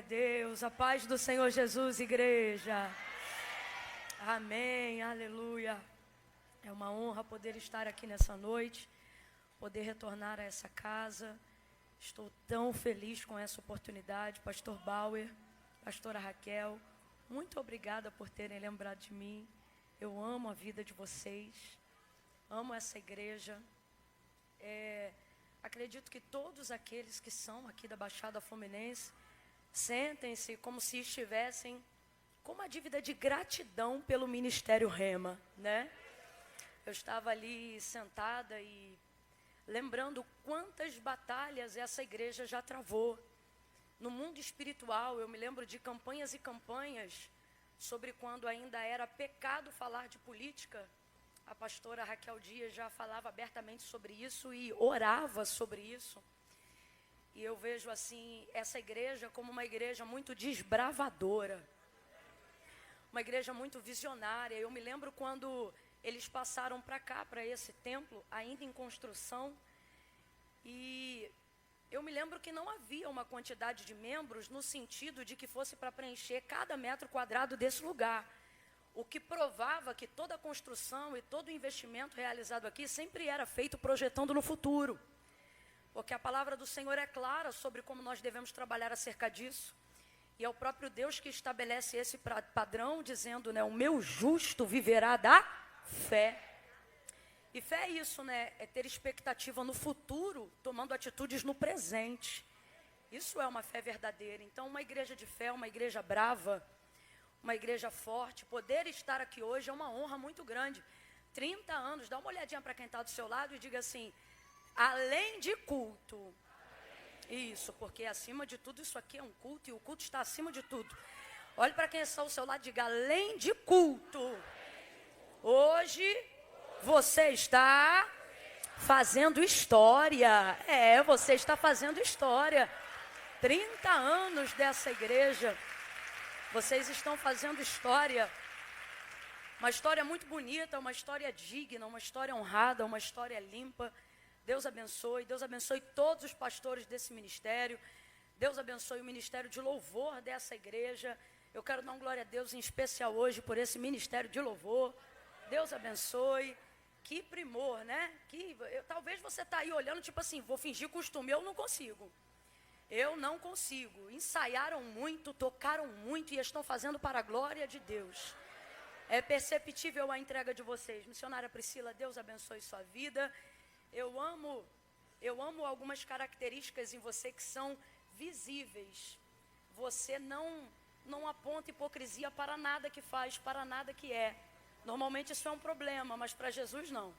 Deus, a paz do Senhor Jesus, igreja. Amém, aleluia. É uma honra poder estar aqui nessa noite, poder retornar a essa casa. Estou tão feliz com essa oportunidade. Pastor Bauer, pastora Raquel, muito obrigada por terem lembrado de mim. Eu amo a vida de vocês, amo essa igreja. Acredito que todos aqueles que são aqui da Baixada Fluminense sentem-se como se estivessem com uma dívida de gratidão pelo Ministério Rema, né? Eu estava ali sentada e lembrando quantas batalhas essa igreja já travou. No mundo espiritual, eu me lembro de campanhas e campanhas sobre quando ainda era pecado falar de política. A pastora Raquel Dias já falava abertamente sobre isso e orava sobre isso. E eu vejo assim, essa igreja como uma igreja muito desbravadora, uma igreja muito visionária. Eu me lembro quando eles passaram para cá, para esse templo, ainda em construção, e eu me lembro que não havia uma quantidade de membros no sentido de que fosse para preencher cada metro quadrado desse lugar, o que provava que toda a construção e todo o investimento realizado aqui sempre era feito projetando no futuro. Porque a palavra do Senhor é clara sobre como nós devemos trabalhar acerca disso. E é o próprio Deus que estabelece esse padrão, dizendo, né, o meu justo viverá da fé. E fé é isso, né, é ter expectativa no futuro, tomando atitudes no presente. Isso é uma fé verdadeira. Então, uma igreja de fé, uma igreja brava, uma igreja forte, poder estar aqui hoje é uma honra muito grande. 30 anos, dá uma olhadinha para quem está do seu lado e diga assim: além de culto. Isso, porque acima de tudo isso aqui é um culto e o culto está acima de tudo. Olhe para quem está ao seu lado e diga: além de culto. Hoje você está fazendo história. Você está fazendo história. 30 anos dessa igreja. Vocês estão fazendo história. Uma história muito bonita, uma história digna, uma história honrada, uma história limpa. Deus abençoe todos os pastores desse ministério. Deus abençoe o ministério de louvor dessa igreja. Eu quero dar uma glória a Deus em especial hoje por esse ministério de louvor. Deus abençoe. Que primor, né? Talvez você está aí olhando tipo assim, vou fingir costume. Eu não consigo. Ensaiaram muito, tocaram muito e estão fazendo para a glória de Deus. É perceptível a entrega de vocês. Missionária Priscila, Deus abençoe sua vida. Eu amo algumas características em você que são visíveis. Você não aponta hipocrisia para nada que faz, para nada que é. Normalmente isso é um problema, mas para Jesus não.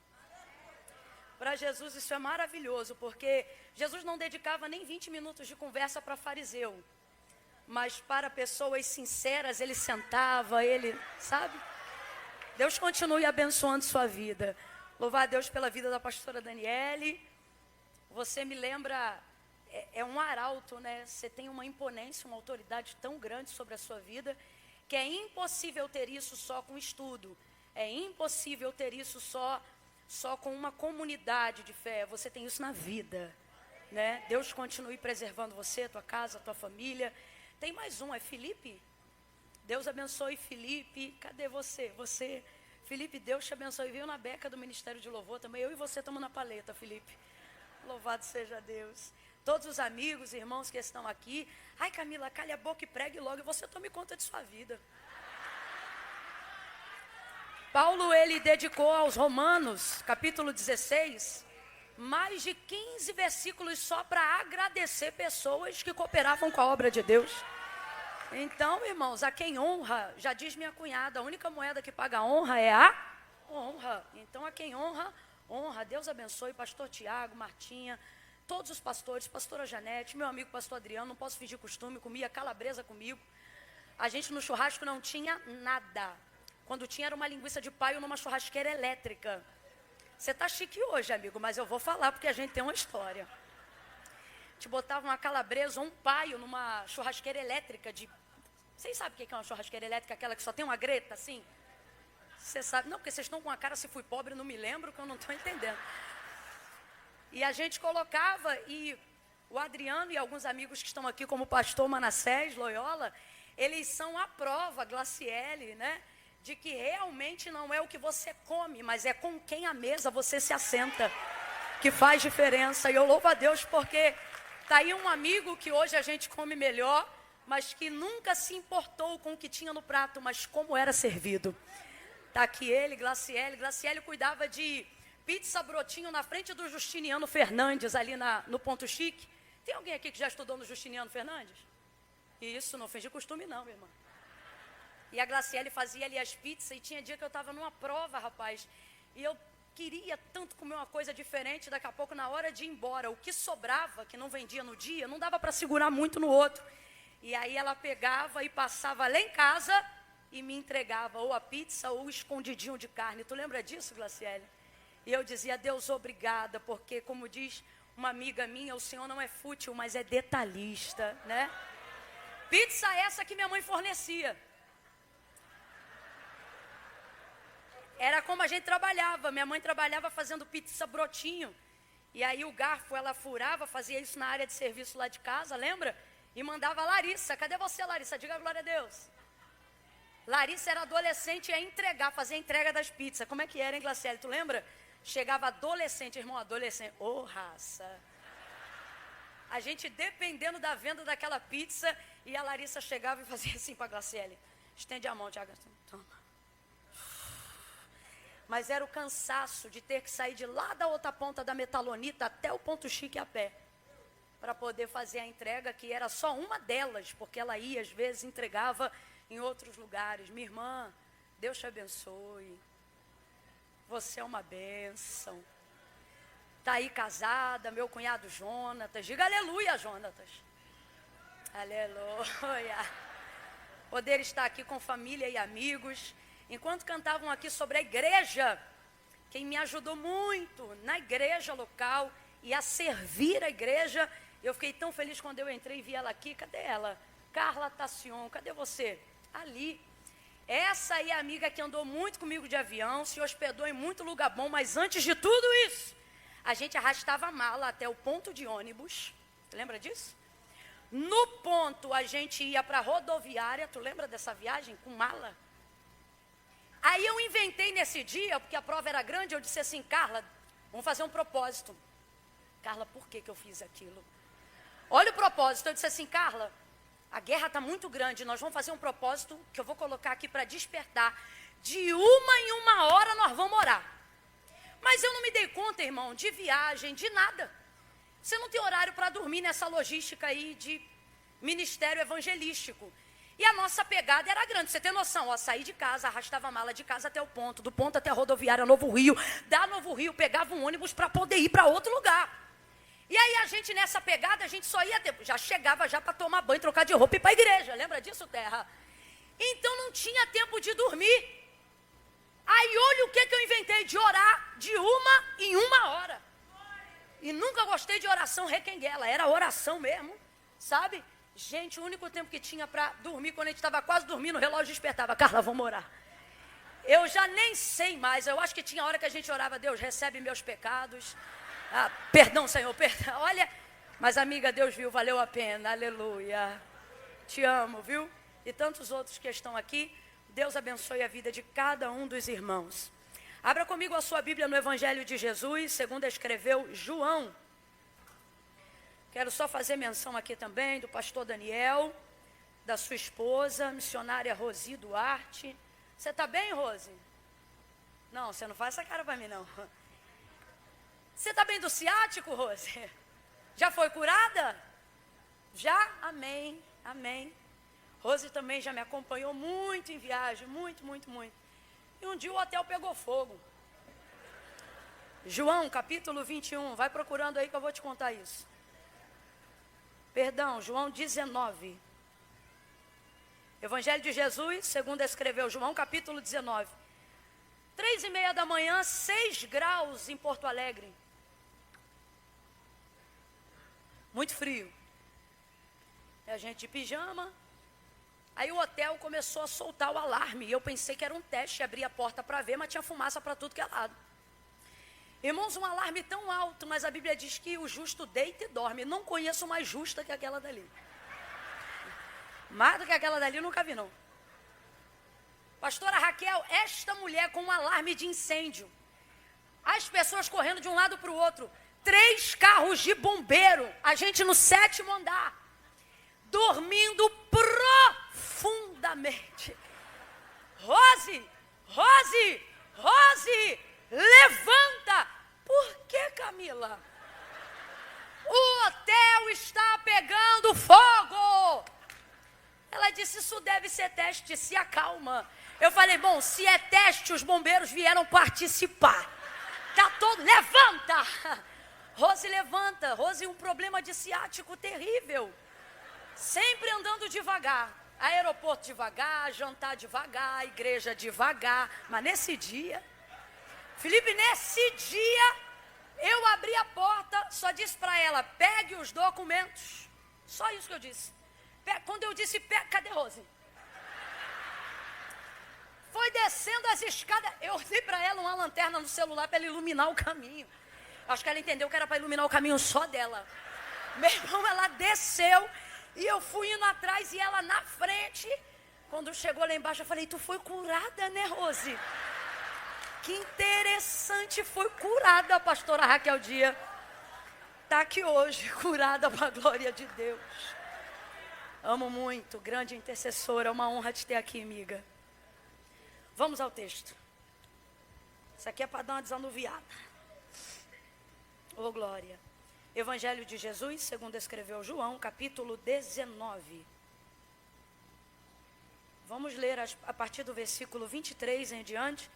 Para Jesus isso é maravilhoso, porque Jesus não dedicava nem 20 minutos de conversa para fariseu. Mas para pessoas sinceras, ele sentava, sabe? Deus continue abençoando sua vida. Louvar a Deus pela vida da pastora Daniele. Você me lembra, é um arauto, né? Você tem uma imponência, uma autoridade tão grande sobre a sua vida, que é impossível ter isso só com estudo. É impossível ter isso só com uma comunidade de fé. Você tem isso na vida, né? Deus continue preservando você, tua casa, tua família. Tem mais um, é Felipe. Deus abençoe Felipe. Cadê você? Felipe, Deus te abençoe. Veio na beca do Ministério de Louvor também. Eu e você estamos na paleta, Felipe. Louvado seja Deus. Todos os amigos, irmãos que estão aqui. Ai, Camila, calha a boca e pregue logo. E você tome conta de sua vida. Paulo, ele dedicou aos Romanos, capítulo 16, mais de 15 versículos só para agradecer pessoas que cooperavam com a obra de Deus. Então, irmãos, a quem honra, já diz minha cunhada, a única moeda que paga honra é a honra. Então, a quem honra, honra. Deus abençoe pastor Tiago, Martinha, todos os pastores, pastora Janete, meu amigo pastor Adriano, não posso fingir costume, comia calabresa comigo. A gente no churrasco não tinha nada. Quando tinha era uma linguiça de paio numa churrasqueira elétrica. Você tá chique hoje, amigo, mas eu vou falar porque a gente tem uma história. Te botava uma calabresa ou um paio numa churrasqueira elétrica de... Vocês sabem o que é uma churrasqueira elétrica? Aquela que só tem uma greta, assim? Você sabe? Não, porque vocês estão com a cara, se fui pobre, não me lembro, que eu não estou entendendo. E a gente colocava e O Adriano e alguns amigos que estão aqui, como o pastor Manassés, Loyola, eles são a prova, Glaciele, né? De que realmente não é o que você come, mas é com quem à mesa você se assenta, que faz diferença. E eu louvo a Deus porque está aí um amigo que hoje a gente come melhor, mas que nunca se importou com o que tinha no prato, mas como era servido. Está aqui ele, Glaciele. Glaciele cuidava de pizza brotinho na frente do Justiniano Fernandes, ali no Ponto Chique. Tem alguém aqui que já estudou no Justiniano Fernandes? Isso, não fez de costume não, minha irmã. E a Glaciele fazia ali as pizzas, e tinha dia que eu estava numa prova, rapaz, e eu queria tanto comer uma coisa diferente, daqui a pouco, na hora de ir embora, o que sobrava, que não vendia no dia, não dava para segurar muito no outro. E aí ela pegava e passava lá em casa e me entregava ou a pizza ou o escondidinho de carne. Tu lembra disso, Glaciele? E eu dizia, Deus, obrigada, porque, como diz uma amiga minha, o Senhor não é fútil, mas é detalhista, né? Pizza essa que minha mãe fornecia. Era como a gente trabalhava. Minha mãe trabalhava fazendo pizza brotinho. E aí o garfo ela furava, fazia isso na área de serviço lá de casa, lembra? E mandava a Larissa. Cadê você, Larissa? Diga glória a Deus. Larissa era adolescente e ia entregar, fazer a entrega das pizzas. Como é que era, hein, Glaciele? Tu lembra? Chegava adolescente, irmão, adolescente. Ô, raça. A gente dependendo da venda daquela pizza, e a Larissa chegava e fazia assim para a Glaciele. Estende a mão, Tiago. Toma. Mas era o cansaço de ter que sair de lá da outra ponta da Metalonita até o Ponto Chique a pé, para poder fazer a entrega, que era só uma delas, porque ela ia, às vezes, entregava em outros lugares. Minha irmã, Deus te abençoe. Você é uma bênção. Está aí casada, meu cunhado Jonatas. Diga aleluia, Jonatas. Aleluia. Poder estar aqui com família e amigos. Enquanto cantavam aqui sobre a igreja, quem me ajudou muito na igreja local e a servir a igreja, eu fiquei tão feliz quando eu entrei e vi ela aqui. Cadê ela? Carla Tassion, cadê você? Ali. Essa aí é a amiga que andou muito comigo de avião, se hospedou em muito lugar bom, mas antes de tudo isso, a gente arrastava a mala até o ponto de ônibus. Tu lembra disso? No ponto a gente ia para a rodoviária, tu lembra dessa viagem com mala? Aí eu inventei nesse dia, porque a prova era grande, eu disse assim, Carla, vamos fazer um propósito. Carla, por que eu fiz aquilo? Olha o propósito, eu disse assim, Carla, a guerra está muito grande, nós vamos fazer um propósito que eu vou colocar aqui para despertar. De uma em uma hora nós vamos orar. Mas eu não me dei conta, irmão, de viagem, de nada. Você não tem horário para dormir nessa logística aí de ministério evangelístico. E a nossa pegada era grande, você tem noção, ó, saí de casa, arrastava a mala de casa até o ponto, do ponto até a rodoviária Novo Rio, da Novo Rio pegava um ônibus para poder ir para outro lugar. E aí a gente nessa pegada, a gente só ia ter, já chegava já para tomar banho, trocar de roupa e ir para a igreja, lembra disso, Terra? Então não tinha tempo de dormir. Aí olha o que eu inventei, de orar de uma em uma hora. E nunca gostei de oração requenguela, era oração mesmo, sabe? Gente, o único tempo que tinha para dormir, quando a gente estava quase dormindo, o relógio despertava. Carla, vamos orar. Eu já nem sei mais, eu acho que tinha hora que a gente orava, Deus, recebe meus pecados. Ah, perdão, Senhor, perdão. Olha, mas amiga, Deus viu, valeu a pena, aleluia. Te amo, viu? E tantos outros que estão aqui, Deus abençoe a vida de cada um dos irmãos. Abra comigo a sua Bíblia no Evangelho de Jesus, segundo escreveu João. Quero só fazer menção aqui também do pastor Daniel, da sua esposa, missionária Rosi Duarte. Você está bem, Rose? Não, você não faz essa cara para mim, não. Você está bem do ciático, Rose? Já foi curada? Já? Amém, amém. Rose também já me acompanhou muito em viagem, muito, muito, muito. E um dia o hotel pegou fogo. João, capítulo 21, vai procurando aí que eu vou te contar isso. Perdão, João 19. Evangelho de Jesus, segundo escreveu João, capítulo 19. 3:30 da manhã, 6 graus em Porto Alegre. Muito frio. E a gente de pijama. Aí o hotel começou a soltar o alarme. E eu pensei que era um teste, abri a porta para ver, mas tinha fumaça para tudo que é lado. Irmãos, um alarme tão alto, mas a Bíblia diz que o justo deita e dorme. Não conheço mais justa que aquela dali. Mais do que aquela dali eu nunca vi, não. Pastora Raquel, esta mulher com um alarme de incêndio. As pessoas correndo de um lado para o outro. 3 carros de bombeiro. A gente no 7º andar. Dormindo profundamente. Rose, levanta. Por que, Camila? O hotel está pegando fogo. Ela disse, isso deve ser teste, se acalma. Eu falei, bom, se é teste, os bombeiros vieram participar. Tá todo, levanta. Rose levanta. Rose, um problema de ciático terrível. Sempre andando devagar. Aeroporto devagar, jantar devagar, igreja devagar. Mas nesse dia, Felipe, eu abri a porta, só disse para ela, pegue os documentos. Só isso que eu disse. Quando eu disse, cadê Rose? Foi descendo as escadas. Eu dei para ela uma lanterna no celular para ela iluminar o caminho. Acho que ela entendeu que era para iluminar o caminho só dela. Meu irmão, ela desceu e eu fui indo atrás e ela na frente. Quando chegou lá embaixo, eu falei, tu foi curada, né, Rose? Que interessante, foi curada a pastora Raquel Dia. Está aqui hoje, curada para a glória de Deus. Amo muito, grande intercessora, é uma honra te ter aqui, amiga. Vamos ao texto. Isso aqui é para dar uma desanuviada. Ô, glória. Evangelho de Jesus, segundo escreveu João, capítulo 19. Vamos ler a partir do versículo 23 em diante.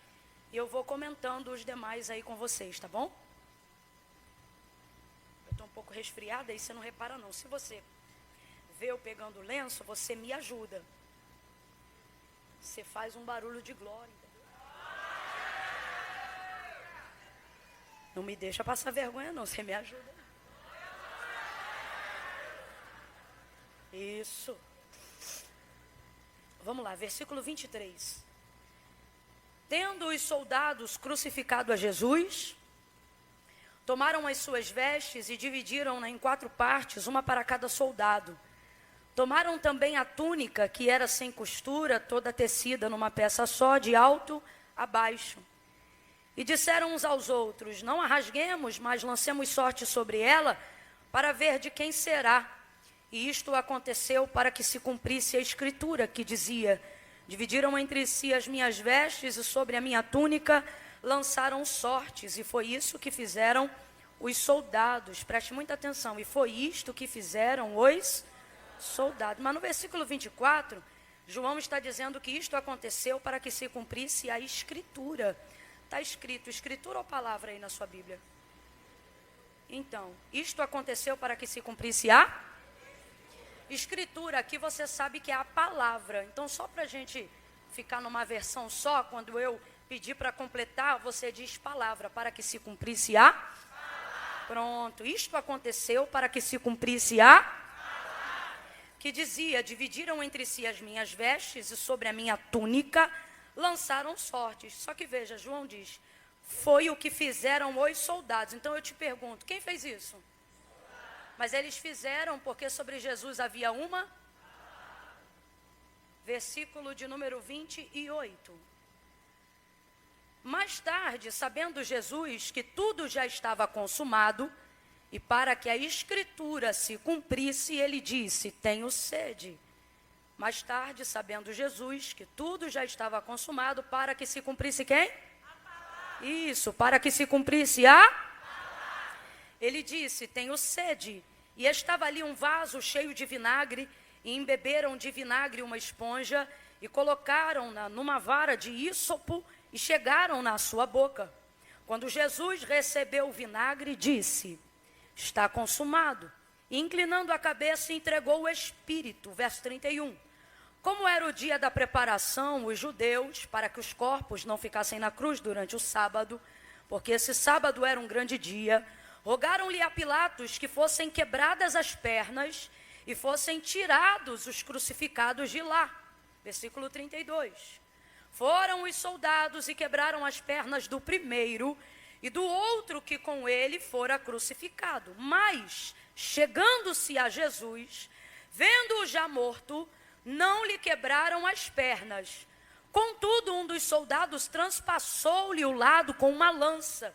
E eu vou comentando os demais aí com vocês, tá bom? Eu estou um pouco resfriada, aí você não repara não. Se você vê eu pegando o lenço, você me ajuda. Você faz um barulho de glória. Não me deixa passar vergonha não, você me ajuda. Isso. Vamos lá, versículo 23. Tendo os soldados crucificado a Jesus, tomaram as suas vestes e dividiram-na em 4 partes, uma para cada soldado. Tomaram também a túnica, que era sem costura, toda tecida numa peça só, de alto a baixo. E disseram uns aos outros, não a rasguemos, mas lancemos sorte sobre ela, para ver de quem será. E isto aconteceu para que se cumprisse a escritura, que dizia, dividiram entre si as minhas vestes e sobre a minha túnica lançaram sortes. E foi isso que fizeram os soldados. Preste muita atenção. E foi isto que fizeram os soldados. Mas no versículo 24, João está dizendo que isto aconteceu para que se cumprisse a escritura. Está escrito, escritura ou palavra aí na sua Bíblia? Então, isto aconteceu para que se cumprisse a escritura. Aqui você sabe que é a palavra. Então, só para a gente ficar numa versão só, quando eu pedir para completar, você diz palavra, para que se cumprisse a palavra. Pronto, isto aconteceu para que se cumprisse a palavra. Que dizia, dividiram entre si as minhas vestes e sobre a minha túnica lançaram sortes. Só que veja, João diz, foi o que fizeram os soldados. Então eu te pergunto, quem fez isso? Mas eles fizeram porque sobre Jesus havia uma. Versículo de número 28. Mais tarde, sabendo Jesus que tudo já estava consumado, e para que a escritura se cumprisse, ele disse, tenho sede. Mais tarde, sabendo Jesus que tudo já estava consumado, para que se cumprisse quem? Isso, para que se cumprisse a... Ele disse, tenho sede. E estava ali um vaso cheio de vinagre, e embeberam de vinagre uma esponja, e colocaram-na numa vara de ísopo, e chegaram na sua boca. Quando Jesus recebeu o vinagre, disse, está consumado. E inclinando a cabeça, entregou o Espírito. Verso 31. Como era o dia da preparação, os judeus, para que os corpos não ficassem na cruz durante o sábado, porque esse sábado era um grande dia, rogaram-lhe a Pilatos que fossem quebradas as pernas e fossem tirados os crucificados de lá. Versículo 32. Foram os soldados e quebraram as pernas do primeiro e do outro que com ele fora crucificado. Mas, chegando-se a Jesus, vendo-o já morto, não lhe quebraram as pernas. Contudo, um dos soldados transpassou-lhe o lado com uma lança,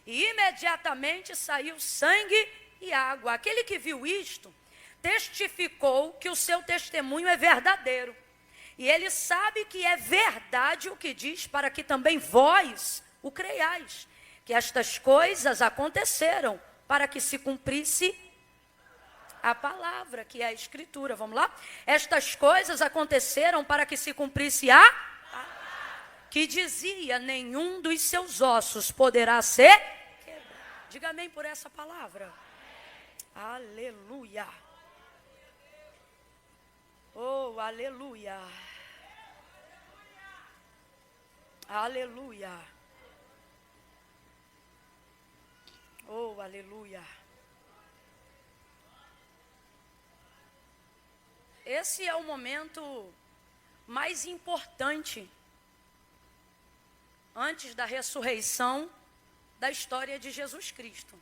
e imediatamente saiu sangue e água. Aquele que viu isto, testificou que o seu testemunho é verdadeiro. E ele sabe que é verdade o que diz, para que também vós o creiais, que estas coisas aconteceram para que se cumprisse a palavra, que é a escritura. Vamos lá? Estas coisas aconteceram para que se cumprisse que dizia, nenhum dos seus ossos poderá ser quebrado. Diga amém por essa palavra. Aleluia. Oh, aleluia. Aleluia. Oh, aleluia. Esse é o momento mais importante antes da ressurreição da história de Jesus Cristo.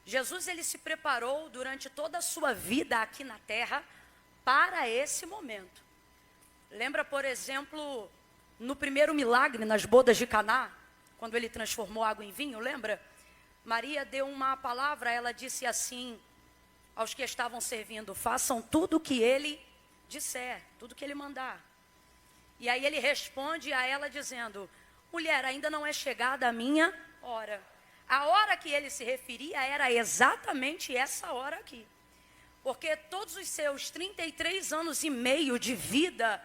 Jesus, ele se preparou durante toda a sua vida aqui na terra para esse momento. Lembra, por exemplo, no primeiro milagre nas bodas de Caná, quando ele transformou água em vinho, lembra? Maria deu uma palavra, ela disse assim aos que estavam servindo: façam tudo o que ele disser, tudo que ele mandar. E aí ele responde a ela dizendo: mulher, ainda não é chegada a minha hora. A hora que ele se referia era exatamente essa hora aqui. Porque todos os seus 33 anos e meio de vida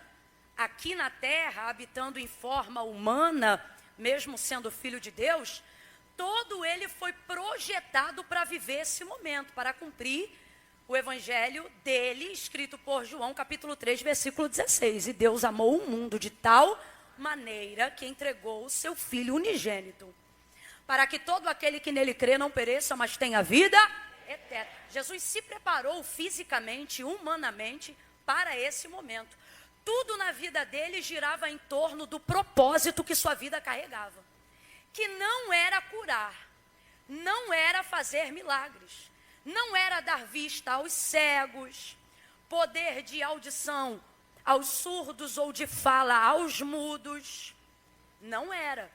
aqui na terra, habitando em forma humana, mesmo sendo filho de Deus, todo ele foi projetado para viver esse momento, para cumprir o evangelho dele, escrito por João, capítulo 3, versículo 16. E Deus amou o mundo de tal maneira que entregou o seu Filho unigênito, para que todo aquele que nele crê não pereça, mas tenha vida eterna. Jesus se preparou fisicamente, humanamente, para esse momento. Tudo na vida dele girava em torno do propósito que sua vida carregava, que não era curar, não era fazer milagres, não era dar vista aos cegos, poder de audição aos surdos ou de fala aos mudos. Não era.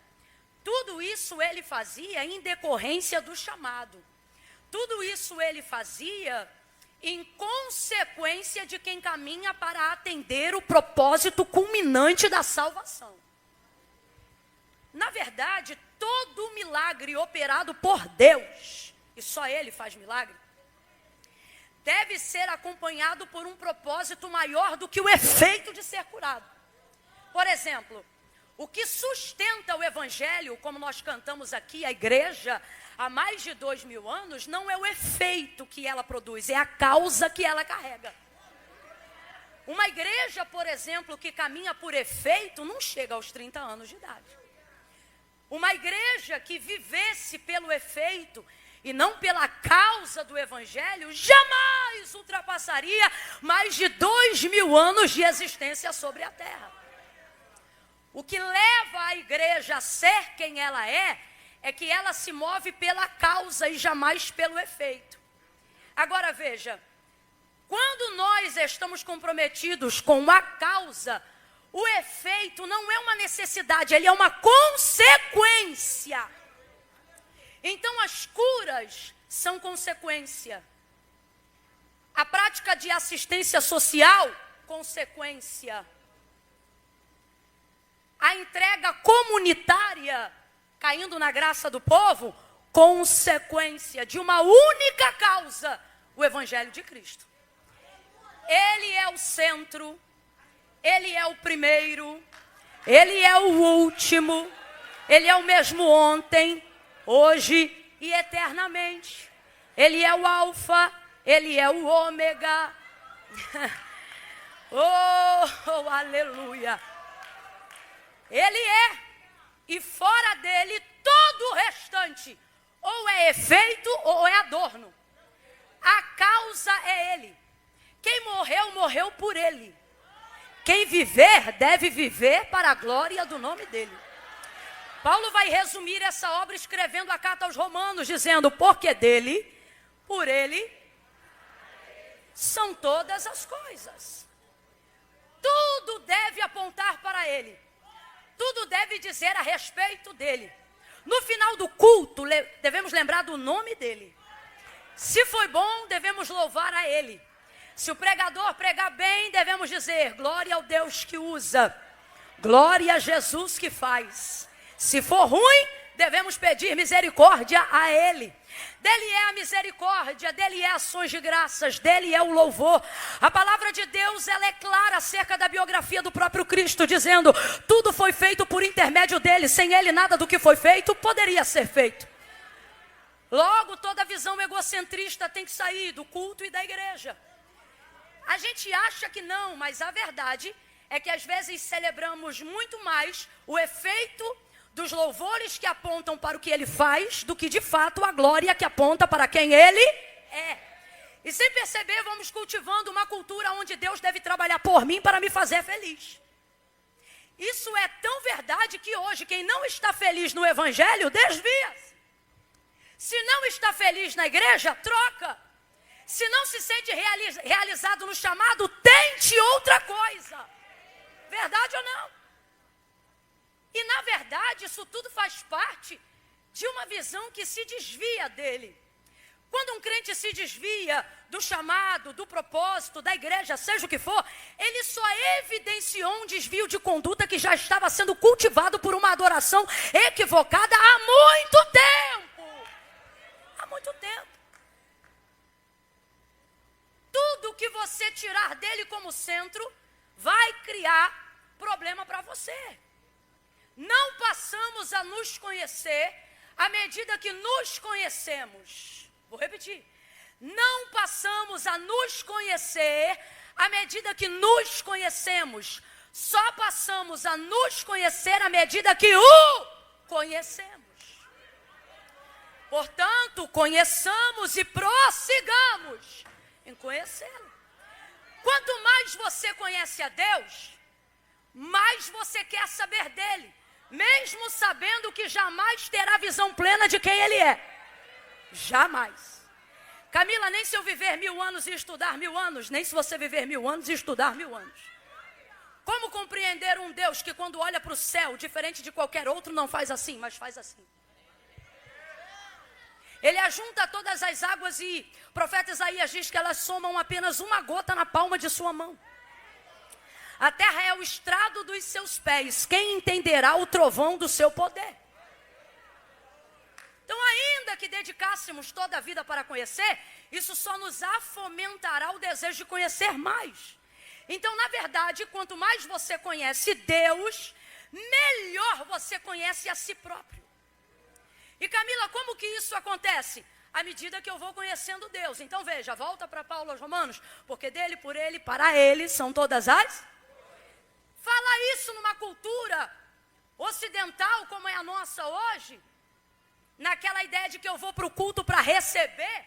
Tudo isso ele fazia em decorrência do chamado. Tudo isso ele fazia em consequência de quem caminha para atender o propósito culminante da salvação. Na verdade, todo milagre operado por Deus, e só ele faz milagre, deve ser acompanhado por um propósito maior do que o efeito de ser curado. Por exemplo, o que sustenta o evangelho, como nós cantamos aqui, a igreja, há mais de 2000 anos, não é o efeito que ela produz, é a causa que ela carrega. Uma igreja, por exemplo, que caminha por efeito, não chega aos 30 anos de idade. Uma igreja que vivesse pelo efeito e não pela causa do evangelho, jamais ultrapassaria mais de 2000 anos de existência sobre a terra. O que leva a igreja a ser quem ela é que ela se move pela causa e jamais pelo efeito. Agora veja, quando nós estamos comprometidos com a causa, o efeito não é uma necessidade, ele é uma consequência. Então as curas são consequência. A prática de assistência social, consequência. A entrega comunitária, caindo na graça do povo, consequência de uma única causa, o Evangelho de Cristo. Ele é o centro, ele é o primeiro, ele é o último, ele é o mesmo ontem, hoje e eternamente. Ele é o alfa, ele é o ômega. Oh, aleluia. Ele é, e fora dele todo o restante ou é efeito ou é adorno. A causa é ele. Quem morreu, morreu por ele. Quem viver, deve viver para a glória do nome dele. Paulo vai resumir essa obra escrevendo a carta aos Romanos, dizendo, porque dele, por ele, são todas as coisas. Tudo deve apontar para ele. Tudo deve dizer a respeito dele. No final do culto, devemos lembrar do nome dele. Se foi bom, devemos louvar a ele. Se o pregador pregar bem, devemos dizer, glória ao Deus que usa. Glória a Jesus que faz. Se for ruim, devemos pedir misericórdia a ele. Dele é a misericórdia, dele é ações de graças, dele é o louvor. A palavra de Deus, ela é clara acerca da biografia do próprio Cristo, dizendo, tudo foi feito por intermédio dele, sem ele nada do que foi feito poderia ser feito. Logo, toda visão egocentrista tem que sair do culto e da igreja. A gente acha que não, mas a verdade é que às vezes celebramos muito mais o efeito dos louvores que apontam para o que ele faz, do que de fato a glória que aponta para quem ele é. E sem perceber, vamos cultivando uma cultura onde Deus deve trabalhar por mim para me fazer feliz. Isso é tão verdade que hoje quem não está feliz no evangelho, desvia-se. Se não está feliz na igreja, troca. Se não se sente realizado no chamado, tente outra coisa. Verdade ou não? E, na verdade, isso tudo faz parte de uma visão que se desvia dele. Quando um crente se desvia do chamado, do propósito, da igreja, seja o que for, ele só evidenciou um desvio de conduta que já estava sendo cultivado por uma adoração equivocada há muito tempo. Há muito tempo. Tudo que você tirar dele como centro vai criar problema para você. Não passamos a nos conhecer à medida que nos conhecemos. Vou repetir. Não passamos a nos conhecer à medida que nos conhecemos. Só passamos a nos conhecer à medida que o conhecemos. Portanto, conheçamos e prossigamos em conhecê-lo. Quanto mais você conhece a Deus, mais você quer saber dele. Mesmo sabendo que jamais terá visão plena de quem ele é. Jamais. Camila, nem se eu viver 1000 anos e estudar 1000 anos, nem se você viver 1000 anos e estudar 1000 anos. Como compreender um Deus que quando olha para o céu, diferente de qualquer outro, não faz assim, mas faz assim? Ele ajunta todas as águas e o profeta Isaías diz que elas somam apenas uma gota na palma de sua mão. A terra é o estrado dos seus pés. Quem entenderá o trovão do seu poder? Então, ainda que dedicássemos toda a vida para conhecer, isso só nos afomentará o desejo de conhecer mais. Então, na verdade, quanto mais você conhece Deus, melhor você conhece a si próprio. E Camila, como que isso acontece? À medida que eu vou conhecendo Deus. Então, veja, volta para Paulo aos Romanos. Porque dele, por ele, para ele, são todas as... Falar isso numa cultura ocidental como é a nossa hoje, naquela ideia de que eu vou para o culto para receber,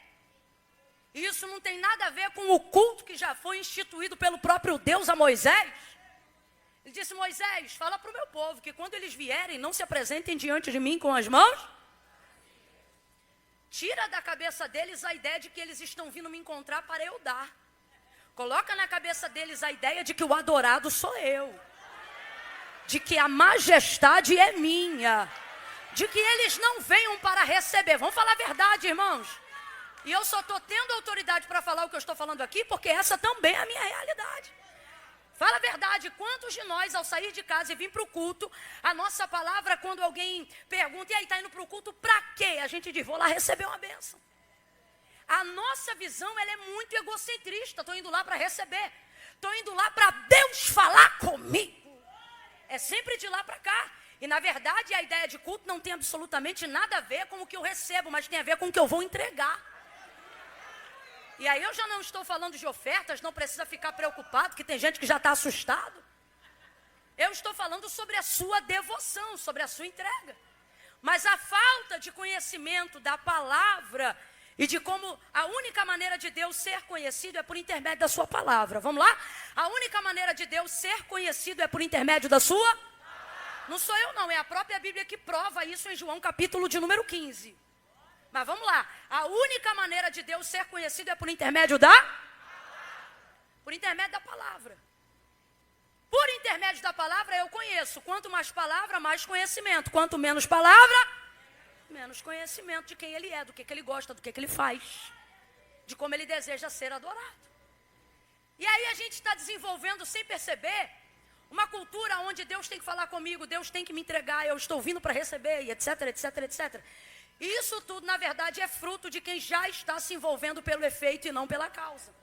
isso não tem nada a ver com o culto que já foi instituído pelo próprio Deus a Moisés. Ele disse, Moisés, fala para o meu povo que quando eles vierem, não se apresentem diante de mim com as mãos. Tira da cabeça deles a ideia de que eles estão vindo me encontrar para eu dar. Coloca na cabeça deles a ideia de que o adorado sou eu. De que a majestade é minha. De que eles não venham para receber. Vamos falar a verdade, irmãos. E eu só estou tendo autoridade para falar o que eu estou falando aqui, porque essa também é a minha realidade. Fala a verdade, quantos de nós, ao sair de casa e vir para o culto, a nossa palavra, quando alguém pergunta, e aí, está indo para o culto para quê? A gente diz, vou lá receber uma bênção. A nossa visão, ela é muito egocentrista. Estou indo lá para receber. Estou indo lá para Deus falar comigo. É sempre de lá para cá. E, na verdade, a ideia de culto não tem absolutamente nada a ver com o que eu recebo, mas tem a ver com o que eu vou entregar. E aí eu já não estou falando de ofertas, não precisa ficar preocupado, que tem gente que já está assustado. Eu estou falando sobre a sua devoção, sobre a sua entrega. Mas a falta de conhecimento da palavra e de como a única maneira de Deus ser conhecido é por intermédio da sua palavra. Vamos lá? A única maneira de Deus ser conhecido é por intermédio da sua palavra. Não sou eu não, é a própria Bíblia que prova isso em João capítulo de número 15. Mas vamos lá, a única maneira de Deus ser conhecido é por intermédio da? Por intermédio da palavra. Por intermédio da palavra eu conheço. Quanto mais palavra, mais conhecimento. Quanto menos palavra, menos conhecimento de quem ele é, do que ele gosta, do que ele faz, de como ele deseja ser adorado. E aí a gente está desenvolvendo sem perceber uma cultura onde Deus tem que falar comigo, Deus tem que me entregar, eu estou vindo para receber, e etc, etc, etc. E isso tudo, na verdade, é fruto de quem já está se envolvendo pelo efeito e não pela causa.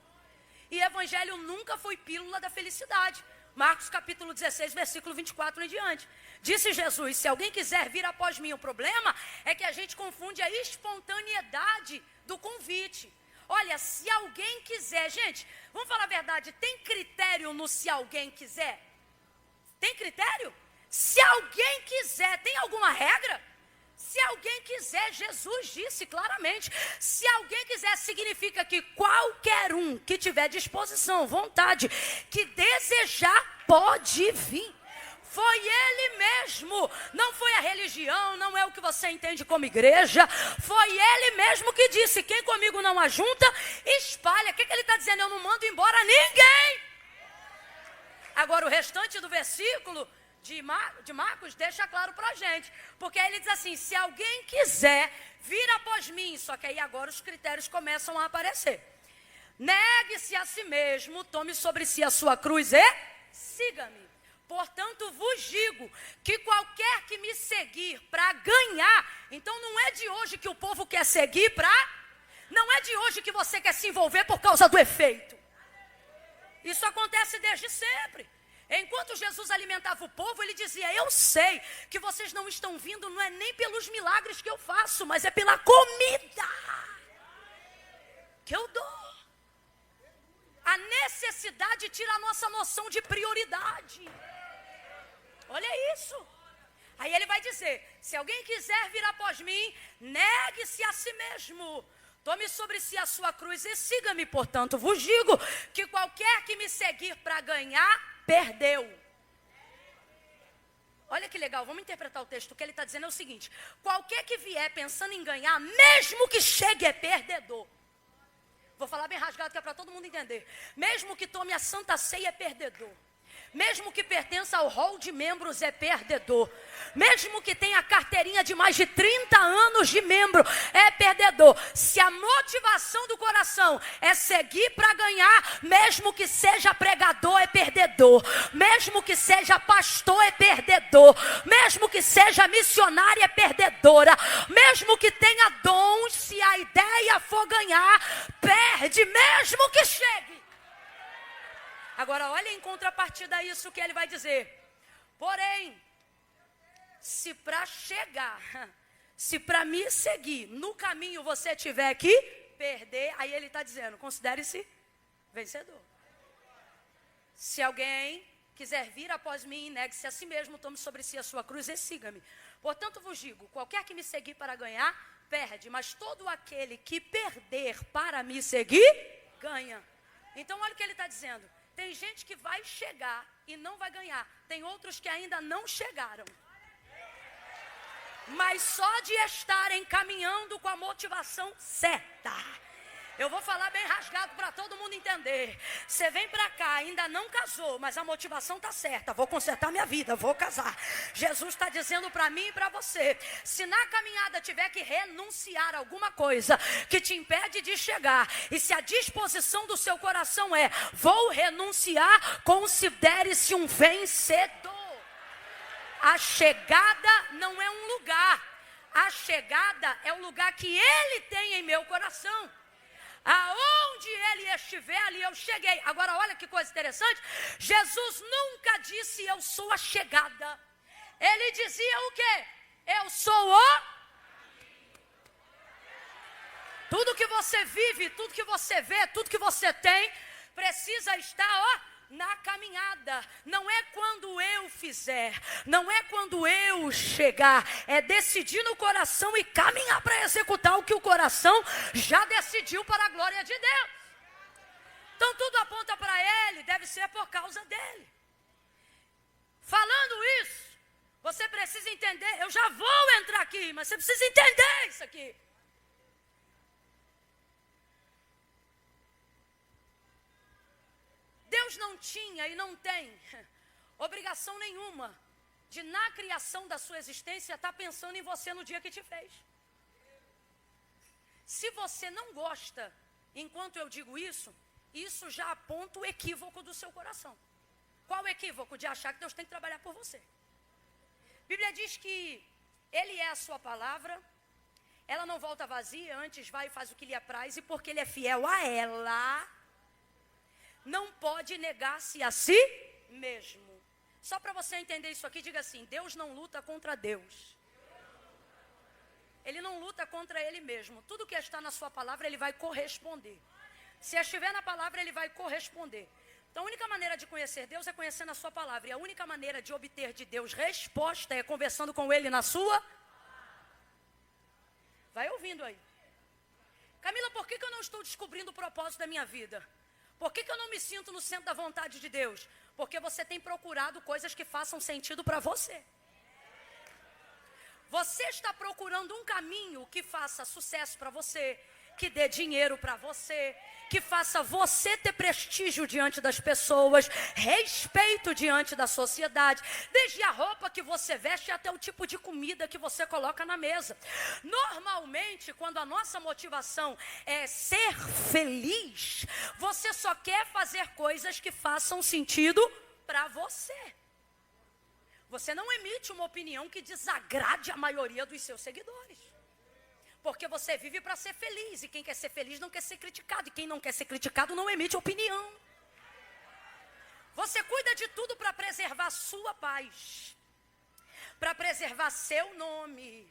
E evangelho nunca foi pílula da felicidade. Marcos capítulo 16, versículo 24 em diante. Disse Jesus, se alguém quiser vir após mim, o problema é que a gente confunde a espontaneidade do convite. Olha, se alguém quiser, gente, vamos falar a verdade, tem critério no se alguém quiser? Tem critério? Se alguém quiser, tem alguma regra? Se alguém quiser, Jesus disse claramente, se alguém quiser, significa que qualquer um que tiver disposição, vontade, que desejar, pode vir. Foi ele mesmo, não foi a religião, não é o que você entende como igreja, foi ele mesmo que disse, quem comigo não ajunta, espalha. O que ele está dizendo? Eu não mando embora ninguém. Agora o restante do versículo de Marcos deixa claro para a gente, porque aí ele diz assim, se alguém quiser vir após mim, só que aí agora os critérios começam a aparecer. Negue-se a si mesmo, tome sobre si a sua cruz e siga-me. Portanto, vos digo que qualquer que me seguir para ganhar, então não é de hoje que o povo quer seguir para, não é de hoje que você quer se envolver por causa do efeito. Isso acontece desde sempre. Enquanto Jesus alimentava o povo, ele dizia, eu sei que vocês não estão vindo, não é nem pelos milagres que eu faço, mas é pela comida que eu dou. A necessidade tira a nossa noção de prioridade. Olha isso. Aí ele vai dizer, se alguém quiser vir após mim, negue-se a si mesmo. Tome sobre si a sua cruz e siga-me. Portanto, vos digo que qualquer que me seguir para ganhar, perdeu. Olha que legal, vamos interpretar o texto. O que ele está dizendo é o seguinte, qualquer que vier pensando em ganhar, mesmo que chegue, é perdedor. Vou falar bem rasgado que é para todo mundo entender. Mesmo que tome a Santa Ceia, é perdedor. Mesmo que pertença ao rol de membros, é perdedor. Mesmo que tenha carteirinha de mais de 30 anos de membro, é perdedor. Se a motivação do coração é seguir para ganhar, mesmo que seja pregador, é perdedor. Mesmo que seja pastor, é perdedor. Mesmo que seja missionária, é perdedora. Mesmo que tenha dons, se a ideia for ganhar, perde, mesmo que chegue. Agora, olha em contrapartida a isso que ele vai dizer. Porém, se para chegar, se para me seguir, no caminho você tiver que perder, aí ele está dizendo, considere-se vencedor. Se alguém quiser vir após mim, negue-se a si mesmo, tome sobre si a sua cruz e siga-me. Portanto, vos digo, qualquer que me seguir para ganhar, perde. Mas todo aquele que perder para me seguir, ganha. Então, olha o que ele está dizendo. Tem gente que vai chegar e não vai ganhar. Tem outros que ainda não chegaram. Mas só de estarem caminhando com a motivação certa. Eu vou falar bem rasgado para todo mundo entender. Você vem para cá, ainda não casou, mas a motivação está certa. Vou consertar minha vida, vou casar. Jesus está dizendo para mim e para você. Se na caminhada tiver que renunciar a alguma coisa que te impede de chegar, e se a disposição do seu coração é, vou renunciar, considere-se um vencedor. A chegada não é um lugar. A chegada é o lugar que Ele tem em meu coração. Aonde ele estiver, ali eu cheguei. Agora olha que coisa interessante. Jesus nunca disse eu sou a chegada. Ele dizia o quê? Eu sou o... Tudo que você vive, tudo que você vê, tudo que você tem, precisa estar, na caminhada. Não é quando eu fizer, não é quando eu chegar, é decidir no coração e caminhar para executar o que o coração já decidiu para a glória de Deus. Então tudo aponta para Ele, deve ser por causa dEle. Falando isso, você Eu já vou entrar aqui, mas você precisa entender isso aqui. Deus não tinha e não tem obrigação nenhuma de, na criação da sua existência, estar pensando em você no dia que te fez. Se você não gosta, enquanto eu digo isso, isso já aponta o equívoco do seu coração. Qual o equívoco? De achar que Deus tem que trabalhar por você. A Bíblia diz que Ele é a sua palavra, ela não volta vazia, antes vai e faz o que lhe apraz, e porque Ele é fiel a ela, não pode negar-se a si mesmo. Só para você entender isso aqui, diga assim: Deus não luta contra Deus. Ele não luta contra Ele mesmo. Tudo que está na sua palavra, Ele vai corresponder. Se estiver na palavra, Ele vai corresponder. Então, a única maneira de conhecer Deus é conhecendo a sua palavra. E a única maneira de obter de Deus resposta é conversando com Ele na sua. Vai ouvindo aí. Camila, por que eu não estou descobrindo o propósito da minha vida? Por que eu não me sinto no centro da vontade de Deus? Porque você tem procurado coisas que façam sentido para você. Você está procurando um caminho que faça sucesso para você, que dê dinheiro para você, que faça você ter prestígio diante das pessoas, respeito diante da sociedade, desde a roupa que você veste até o tipo de comida que você coloca na mesa. Normalmente, quando a nossa motivação é ser feliz, você só quer fazer coisas que façam sentido para você. Você não emite uma opinião que desagrade a maioria dos seus seguidores. Porque você vive para ser feliz, e quem quer ser feliz não quer ser criticado, e quem não quer ser criticado não emite opinião. Você cuida de tudo para preservar sua paz, para preservar seu nome.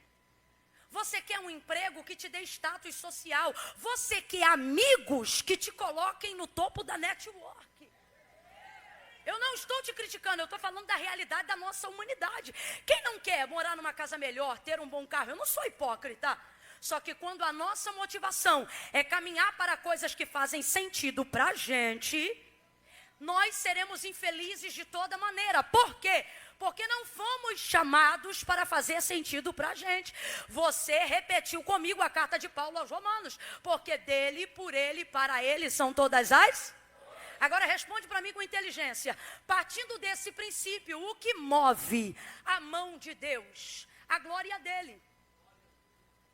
Você quer um emprego que te dê status social, você quer amigos que te coloquem no topo da network. Eu não estou te criticando, eu estou falando da realidade da nossa humanidade. Quem não quer morar numa casa melhor, ter um bom carro? Eu não sou hipócrita. Só que quando a nossa motivação é caminhar para coisas que fazem sentido para a gente, nós seremos infelizes de toda maneira. Por quê? Porque não fomos chamados para fazer sentido para a gente. Você repetiu comigo a carta de Paulo aos Romanos. Porque dele, por ele, para ele são todas as... Agora responde para mim com inteligência. Partindo desse princípio, o que move a mão de Deus? A glória dele.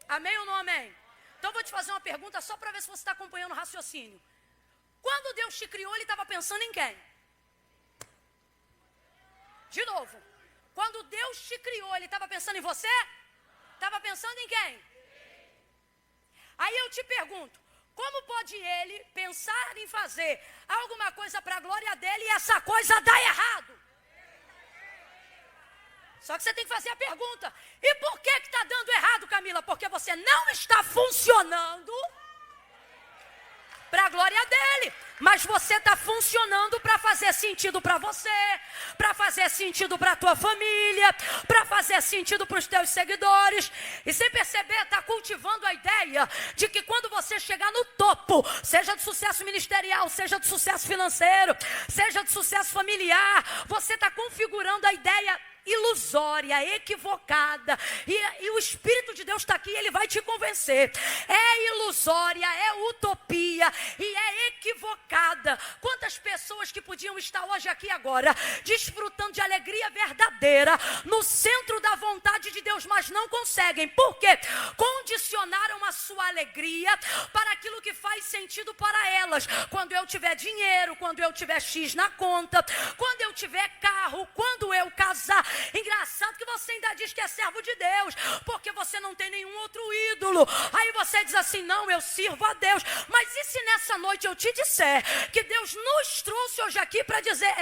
Amém ou não amém? Então eu vou te fazer uma pergunta só para ver se você está acompanhando o raciocínio. Quando Deus te criou, Ele estava pensando em quem? De novo. Quando Deus te criou, Ele estava pensando em você? Estava pensando em quem? Aí eu te pergunto, como pode Ele pensar em fazer alguma coisa para a glória dEle e essa coisa dar errado? Só que você tem que fazer a pergunta, e por que está dando errado, Camila? Porque você não está funcionando para a glória dele, mas você está funcionando para fazer sentido para você, para fazer sentido para a tua família, para fazer sentido para os teus seguidores, e sem perceber está cultivando a ideia de que quando você chegar no topo, seja de sucesso ministerial, seja de sucesso financeiro, seja de sucesso familiar, você está configurando a ideia ilusória, equivocada, e o Espírito de Deus está aqui, ele vai te convencer. É ilusória, é utopia e é equivocada. Quantas pessoas que podiam estar hoje aqui agora, desfrutando de alegria verdadeira, no centro da vontade de Deus, mas não conseguem. Por quê? Condicionaram a sua alegria para aquilo que faz sentido para elas. Quando eu tiver dinheiro, quando eu tiver X na conta, quando eu tiver carro, quando eu casar. Engraçado que você ainda diz que é servo de Deus, porque você não tem nenhum outro ídolo. Aí você diz assim, não, eu sirvo a Deus. Mas e se nessa noite eu te disser que Deus nos trouxe hoje aqui para dizer,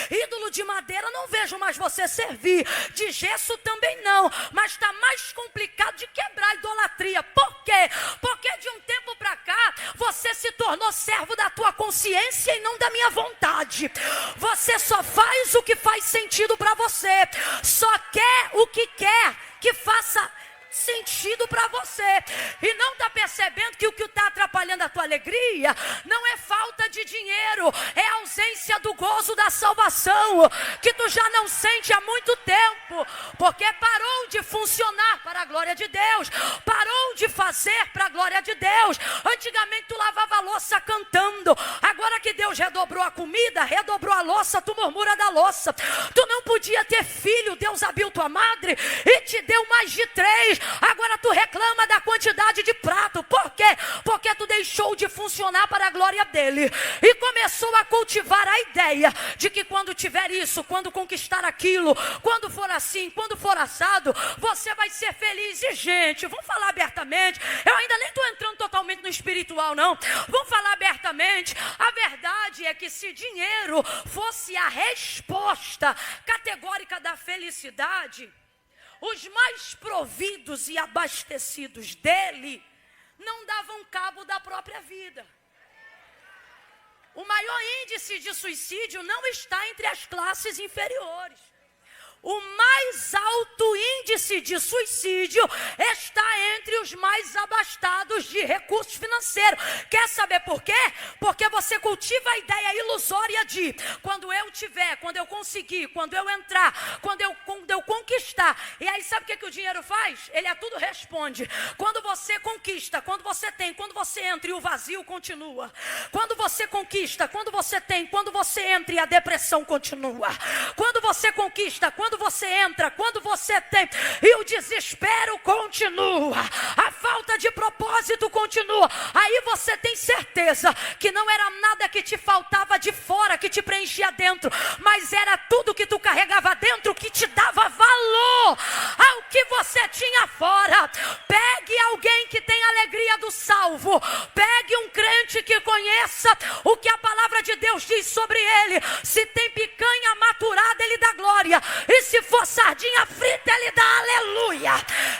ídolo de madeira não vejo mais você servir, de gesso também não, mas está mais complicado de quebrar a idolatria. Por quê? Porque de um tempo para cá, você se tornou servo da tua consciência e não da minha vontade. Você só faz o que faz sentido para você. Só quer o que quer que faça sentido para você, e não está percebendo que o que está atrapalhando a tua alegria não é falta de dinheiro, é a ausência do gozo da salvação, que tu já não sente há muito tempo, porque parou de funcionar para a glória de Deus, parou de fazer para a glória de Deus. Antigamente tu lavava a louça cantando, agora que Deus redobrou a comida, redobrou a louça, tu murmura da louça. Tu não podia ter filho, Deus abriu tua madre e te deu mais de 3, agora tu reclama da quantidade de prato. Por quê? Porque tu deixou de funcionar para a glória dele e começou a cultivar a ideia de que quando tiver isso, quando conquistar aquilo, quando for assim, quando for assado, você vai ser feliz. E gente, vamos falar abertamente, eu ainda nem estou entrando totalmente no espiritual não, vamos falar abertamente. A verdade é que se dinheiro fosse a resposta categórica da felicidade, os mais providos e abastecidos dele não davam cabo da própria vida. O maior índice de suicídio não está entre as classes inferiores. O mais alto índice de suicídio está entre os mais abastados de recursos financeiros. Quer saber por quê? Porque você cultiva a ideia ilusória de quando eu tiver, quando eu conseguir, quando eu entrar, quando eu conquistar. E aí sabe o que o dinheiro faz? Ele a tudo responde. Quando você conquista, quando você tem, quando você entra e o vazio continua. Quando você conquista, quando você tem, quando você entra e a depressão continua. Quando você conquista, quando você entra, quando você tem, e o desespero continua, a falta de propósito continua, aí você tem certeza que não era nada que te faltava de fora, que te preenchia dentro, mas era tudo que tu carregava dentro que te dava valor ao que você tinha fora. Pegue alguém que tem alegria do salvo, pegue um crente que conheça o que a palavra de Deus diz sobre ele. Se tem picanha maturada, ele dá glória, e se for sardinha frita, ele dá aleluia.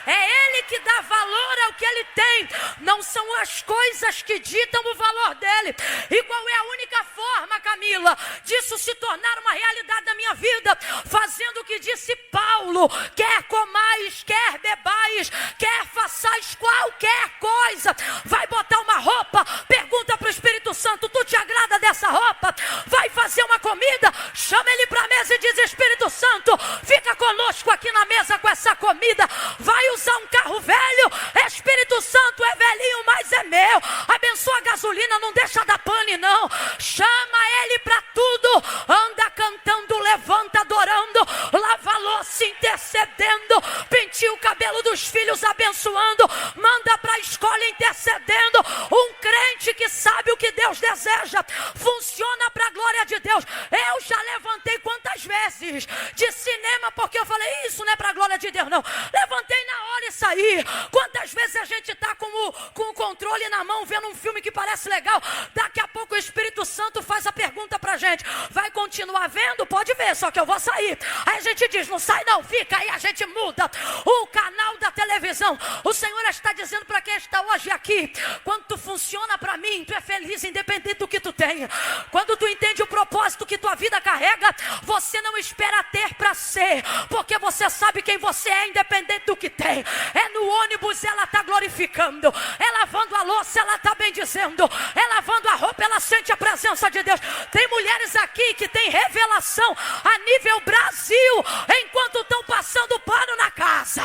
É ele que dá valor ao que ele tem, não são as coisas que ditam o valor dele. E qual é a única forma, Camila, disso se tornar uma realidade da minha vida? Fazendo o que disse Paulo: quer comais, quer bebais, quer façais qualquer coisa. Vai botar uma roupa, pergunta para o Espírito Santo: tu te agrada dessa roupa? Vai fazer uma comida, chama ele para a mesa e diz: Espírito Santo, fica conosco aqui na mesa com essa comida. Vai usar um carro velho, Espírito Santo, é velhinho, mas é meu. Abençoa a gasolina, não deixa dar pane não. Chama ele para tudo. Anda cantando, levanta adorando, lava a louça intercedendo, penteia o cabelo dos filhos abençoando, manda para a escola intercedendo. Um crente que sabe o que Deus deseja, funciona para a glória de Deus. Eu já levantei quantas vezes de cinema porque eu falei: isso não é para a glória de Deus não. Levantei na hora e saí. Quantas vezes a gente está com o controle na mão vendo um filme que parece legal, daqui a pouco o Espírito Santo faz a pergunta para a gente: vai continuar vendo? Pode ver, só que eu vou sair. Aí a gente diz: não sai não, fica. Aí a gente muda o canal da televisão. O Senhor está dizendo para quem está hoje aqui: quando tu funciona para mim, tu é feliz independente do que tu tenha. Quando tu entende o propósito que tua vida carrega, você não espera ter para ser, porque você sabe quem você é independente do que tem. É no ônibus, ela está glorificando, é lavando a louça, ela está bendizendo, é lavando a roupa, ela sente a presença de Deus. Tem mulheres aqui que tem revelação a nível Brasil, enquanto estão passando pano na casa.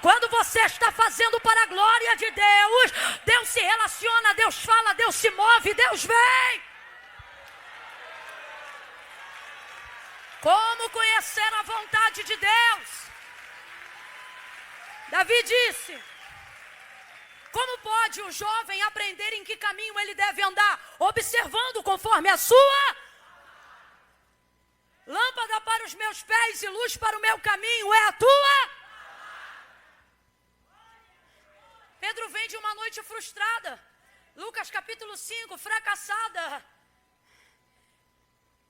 Quando você está fazendo para a glória de Deus, Deus se relaciona, Deus fala, Deus se move, Deus vem. Como conhecer a vontade de Deus? Davi disse: como pode o jovem aprender em que caminho ele deve andar? Observando conforme a sua lâmpada para os meus pés e luz para o meu caminho é a tua. Pedro vem de uma noite frustrada. Lucas capítulo 5, fracassada.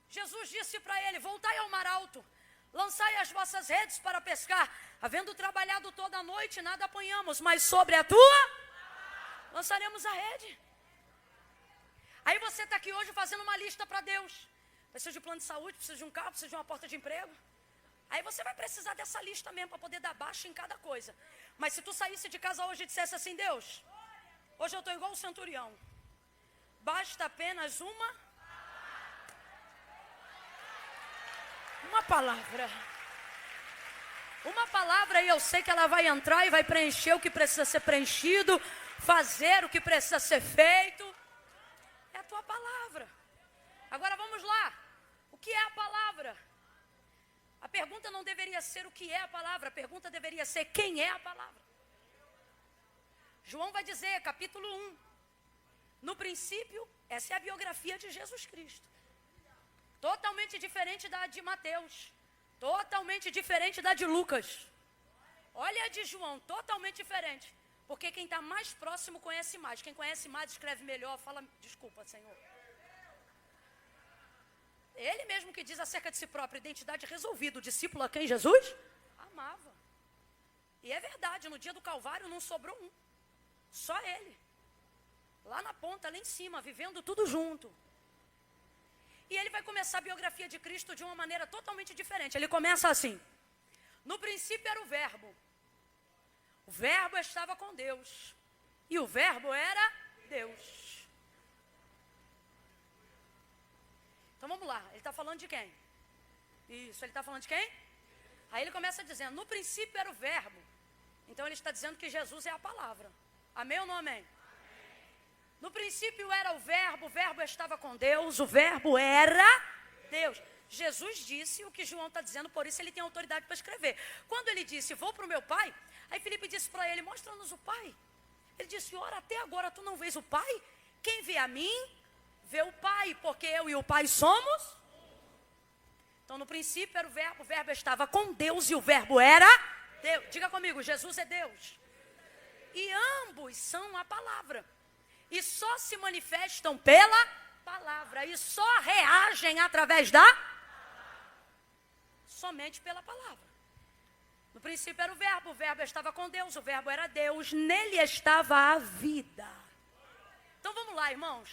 Jesus disse para ele: voltai ao mar alto, lançai as vossas redes para pescar. Havendo trabalhado toda a noite, nada apanhamos, mas sobre a tua lançaremos a rede. Aí você está aqui hoje fazendo uma lista para Deus. Precisa de plano de saúde, precisa de um carro, precisa de uma porta de emprego. Aí você vai precisar dessa lista mesmo para poder dar baixa em cada coisa. Mas se tu saísse de casa hoje e dissesse assim: Deus, hoje eu estou igual o centurião, basta apenas uma. Uma palavra. Uma palavra e eu sei que ela vai entrar e vai preencher o que precisa ser preenchido, fazer o que precisa ser feito. É a tua palavra. Agora vamos lá. O que é a palavra? A pergunta não deveria ser o que é a palavra, a pergunta deveria ser quem é a palavra. João vai dizer, capítulo 1, no princípio, essa é a biografia de Jesus Cristo. Totalmente diferente da de Mateus, totalmente diferente da de Lucas. Olha a de João, totalmente diferente. Porque quem está mais próximo conhece mais. Quem conhece mais escreve melhor, fala, desculpa, Senhor. Ele mesmo que diz acerca de si próprio, identidade resolvida, o discípulo a quem Jesus amava. E é verdade, no dia do Calvário não sobrou um. Só ele. Lá na ponta, lá em cima, vivendo tudo junto. E ele vai começar a biografia de Cristo de uma maneira totalmente diferente. Ele começa assim. No princípio era o Verbo. O Verbo estava com Deus. E o Verbo era Deus. Então vamos lá. Ele está falando de quem? Isso, ele está falando de quem? Aí ele começa dizendo, no princípio era o Verbo. Então ele está dizendo que Jesus é a palavra. Amém ou não amém? No princípio era o Verbo estava com Deus, o Verbo era Deus. Jesus disse o que João está dizendo, por isso ele tem autoridade para escrever. Quando ele disse, vou para o meu Pai, aí Filipe disse para ele, mostra-nos o Pai. Ele disse, ora, até agora tu não vês o Pai? Quem vê a mim, vê o Pai, porque eu e o Pai somos. Então no princípio era o Verbo estava com Deus e o Verbo era Deus. Diga comigo, Jesus é Deus. E ambos são a palavra. E só se manifestam pela palavra. E só reagem através da somente pela palavra. No princípio era o Verbo estava com Deus, o Verbo era Deus, nele estava a vida. Então vamos lá, irmãos.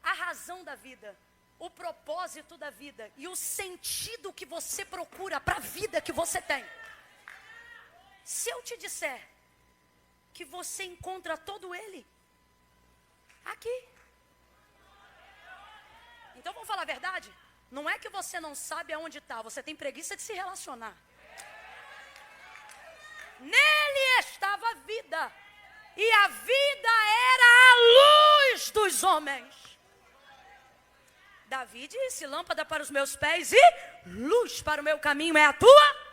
A razão da vida, o propósito da vida e o sentido que você procura para a vida que você tem. Se eu te disser que você encontra todo ele aqui. Então vamos falar a verdade? Não é que você não sabe aonde está, você tem preguiça de se relacionar. Nele estava a vida, e a vida era a luz dos homens. Davi disse, lâmpada para os meus pés e luz para o meu caminho é a tua.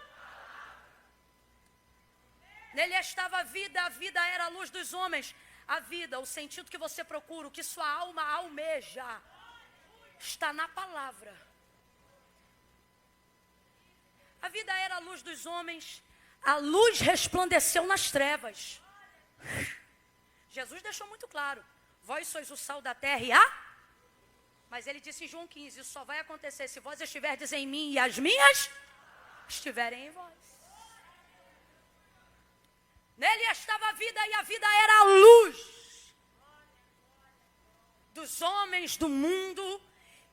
Nele estava a vida era a luz dos homens. A vida, o sentido que você procura, o que sua alma almeja, está na palavra. A vida era a luz dos homens, a luz resplandeceu nas trevas. Jesus deixou muito claro, vós sois o sal da terra e mas ele disse em João 15, isso só vai acontecer se vós estiverdes em mim e as minhas estiverem em vós. Nele estava a vida e a vida era a luz dos homens, do mundo,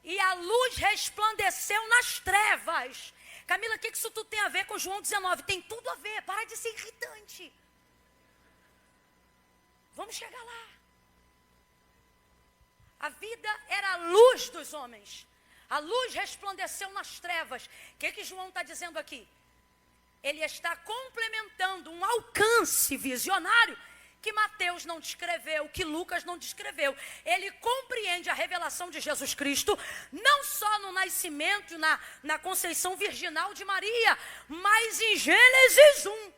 e a luz resplandeceu nas trevas. Camila, o que isso tudo tem a ver com João 19? Tem tudo a ver, para de ser irritante. Vamos chegar lá. A vida era a luz dos homens. A luz resplandeceu nas trevas. O que João está dizendo aqui? Ele está complementando um alcance visionário que Mateus não descreveu, que Lucas não descreveu. Ele compreende a revelação de Jesus Cristo, não só no nascimento, na conceição virginal de Maria, mas em Gênesis 1.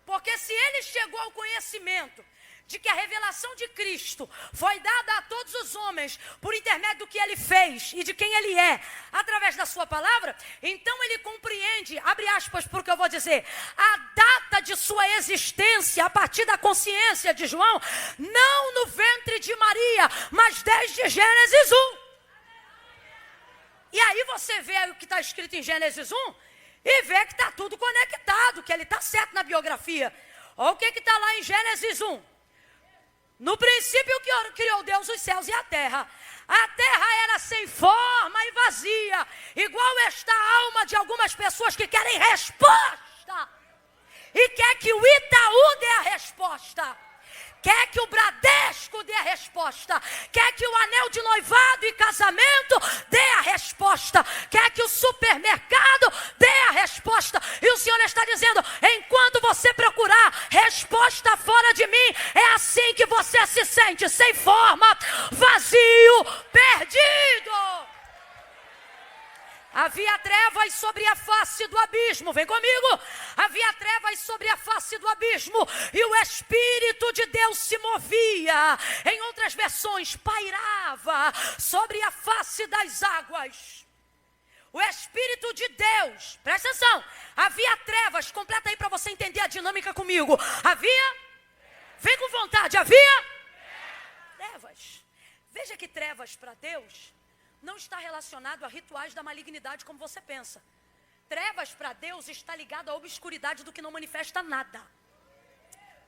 Porque se ele chegou ao conhecimento de que a revelação de Cristo foi dada a todos os homens por intermédio do que ele fez e de quem ele é, através da sua palavra, então ele compreende, abre aspas porque eu vou dizer, a data de sua existência a partir da consciência de João, não no ventre de Maria, mas desde Gênesis 1. E aí você vê o que está escrito em Gênesis 1 e vê que está tudo conectado, que ele está certo na biografia. Olha o que está lá em Gênesis 1. No princípio que criou Deus os céus e a terra. A terra era sem forma e vazia, igual esta alma de algumas pessoas que querem resposta. E quer que o Itaú dê a resposta. quer que o Bradesco dê a resposta, quer que o anel de noivado e casamento dê a resposta, quer que o supermercado dê a resposta. E o Senhor está dizendo: enquanto você procurar resposta fora de mim, é assim que você se sente, sem forma, vazio, perdido. Havia trevas sobre a face do abismo, vem comigo. Havia trevas sobre a face do abismo e o Espírito de Deus se movia. Em outras versões, pairava sobre a face das águas. O Espírito de Deus, presta atenção, havia trevas, completa aí para você entender a dinâmica comigo. Havia, vem com vontade, havia trevas. Veja que trevas para Deus não está relacionado a rituais da malignidade como você pensa. Trevas para Deus está ligado à obscuridade do que não manifesta nada.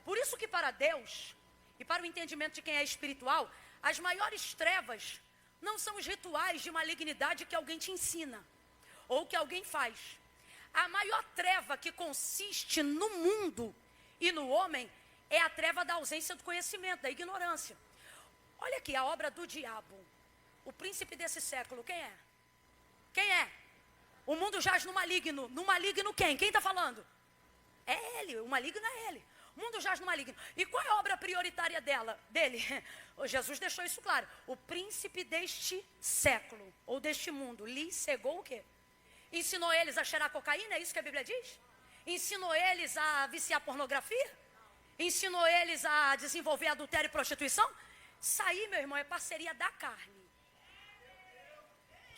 Por isso que para Deus, e para o entendimento de quem é espiritual, as maiores trevas não são os rituais de malignidade que alguém te ensina, ou que alguém faz. A maior treva que consiste no mundo e no homem é a treva da ausência do conhecimento, da ignorância. Olha aqui a obra do diabo. O príncipe desse século, quem é? Quem é? O mundo jaz no maligno. No maligno quem? Quem está falando? É ele, o maligno é ele. O mundo jaz no maligno. E qual é a obra prioritária dele? Jesus deixou isso claro. O príncipe deste século, ou deste mundo, lhe cegou o quê? Ensinou eles a cheirar cocaína, é isso que a Bíblia diz? Ensinou eles a viciar pornografia? Ensinou eles a desenvolver adultério e prostituição? Isso aí, meu irmão, é parceria da carne.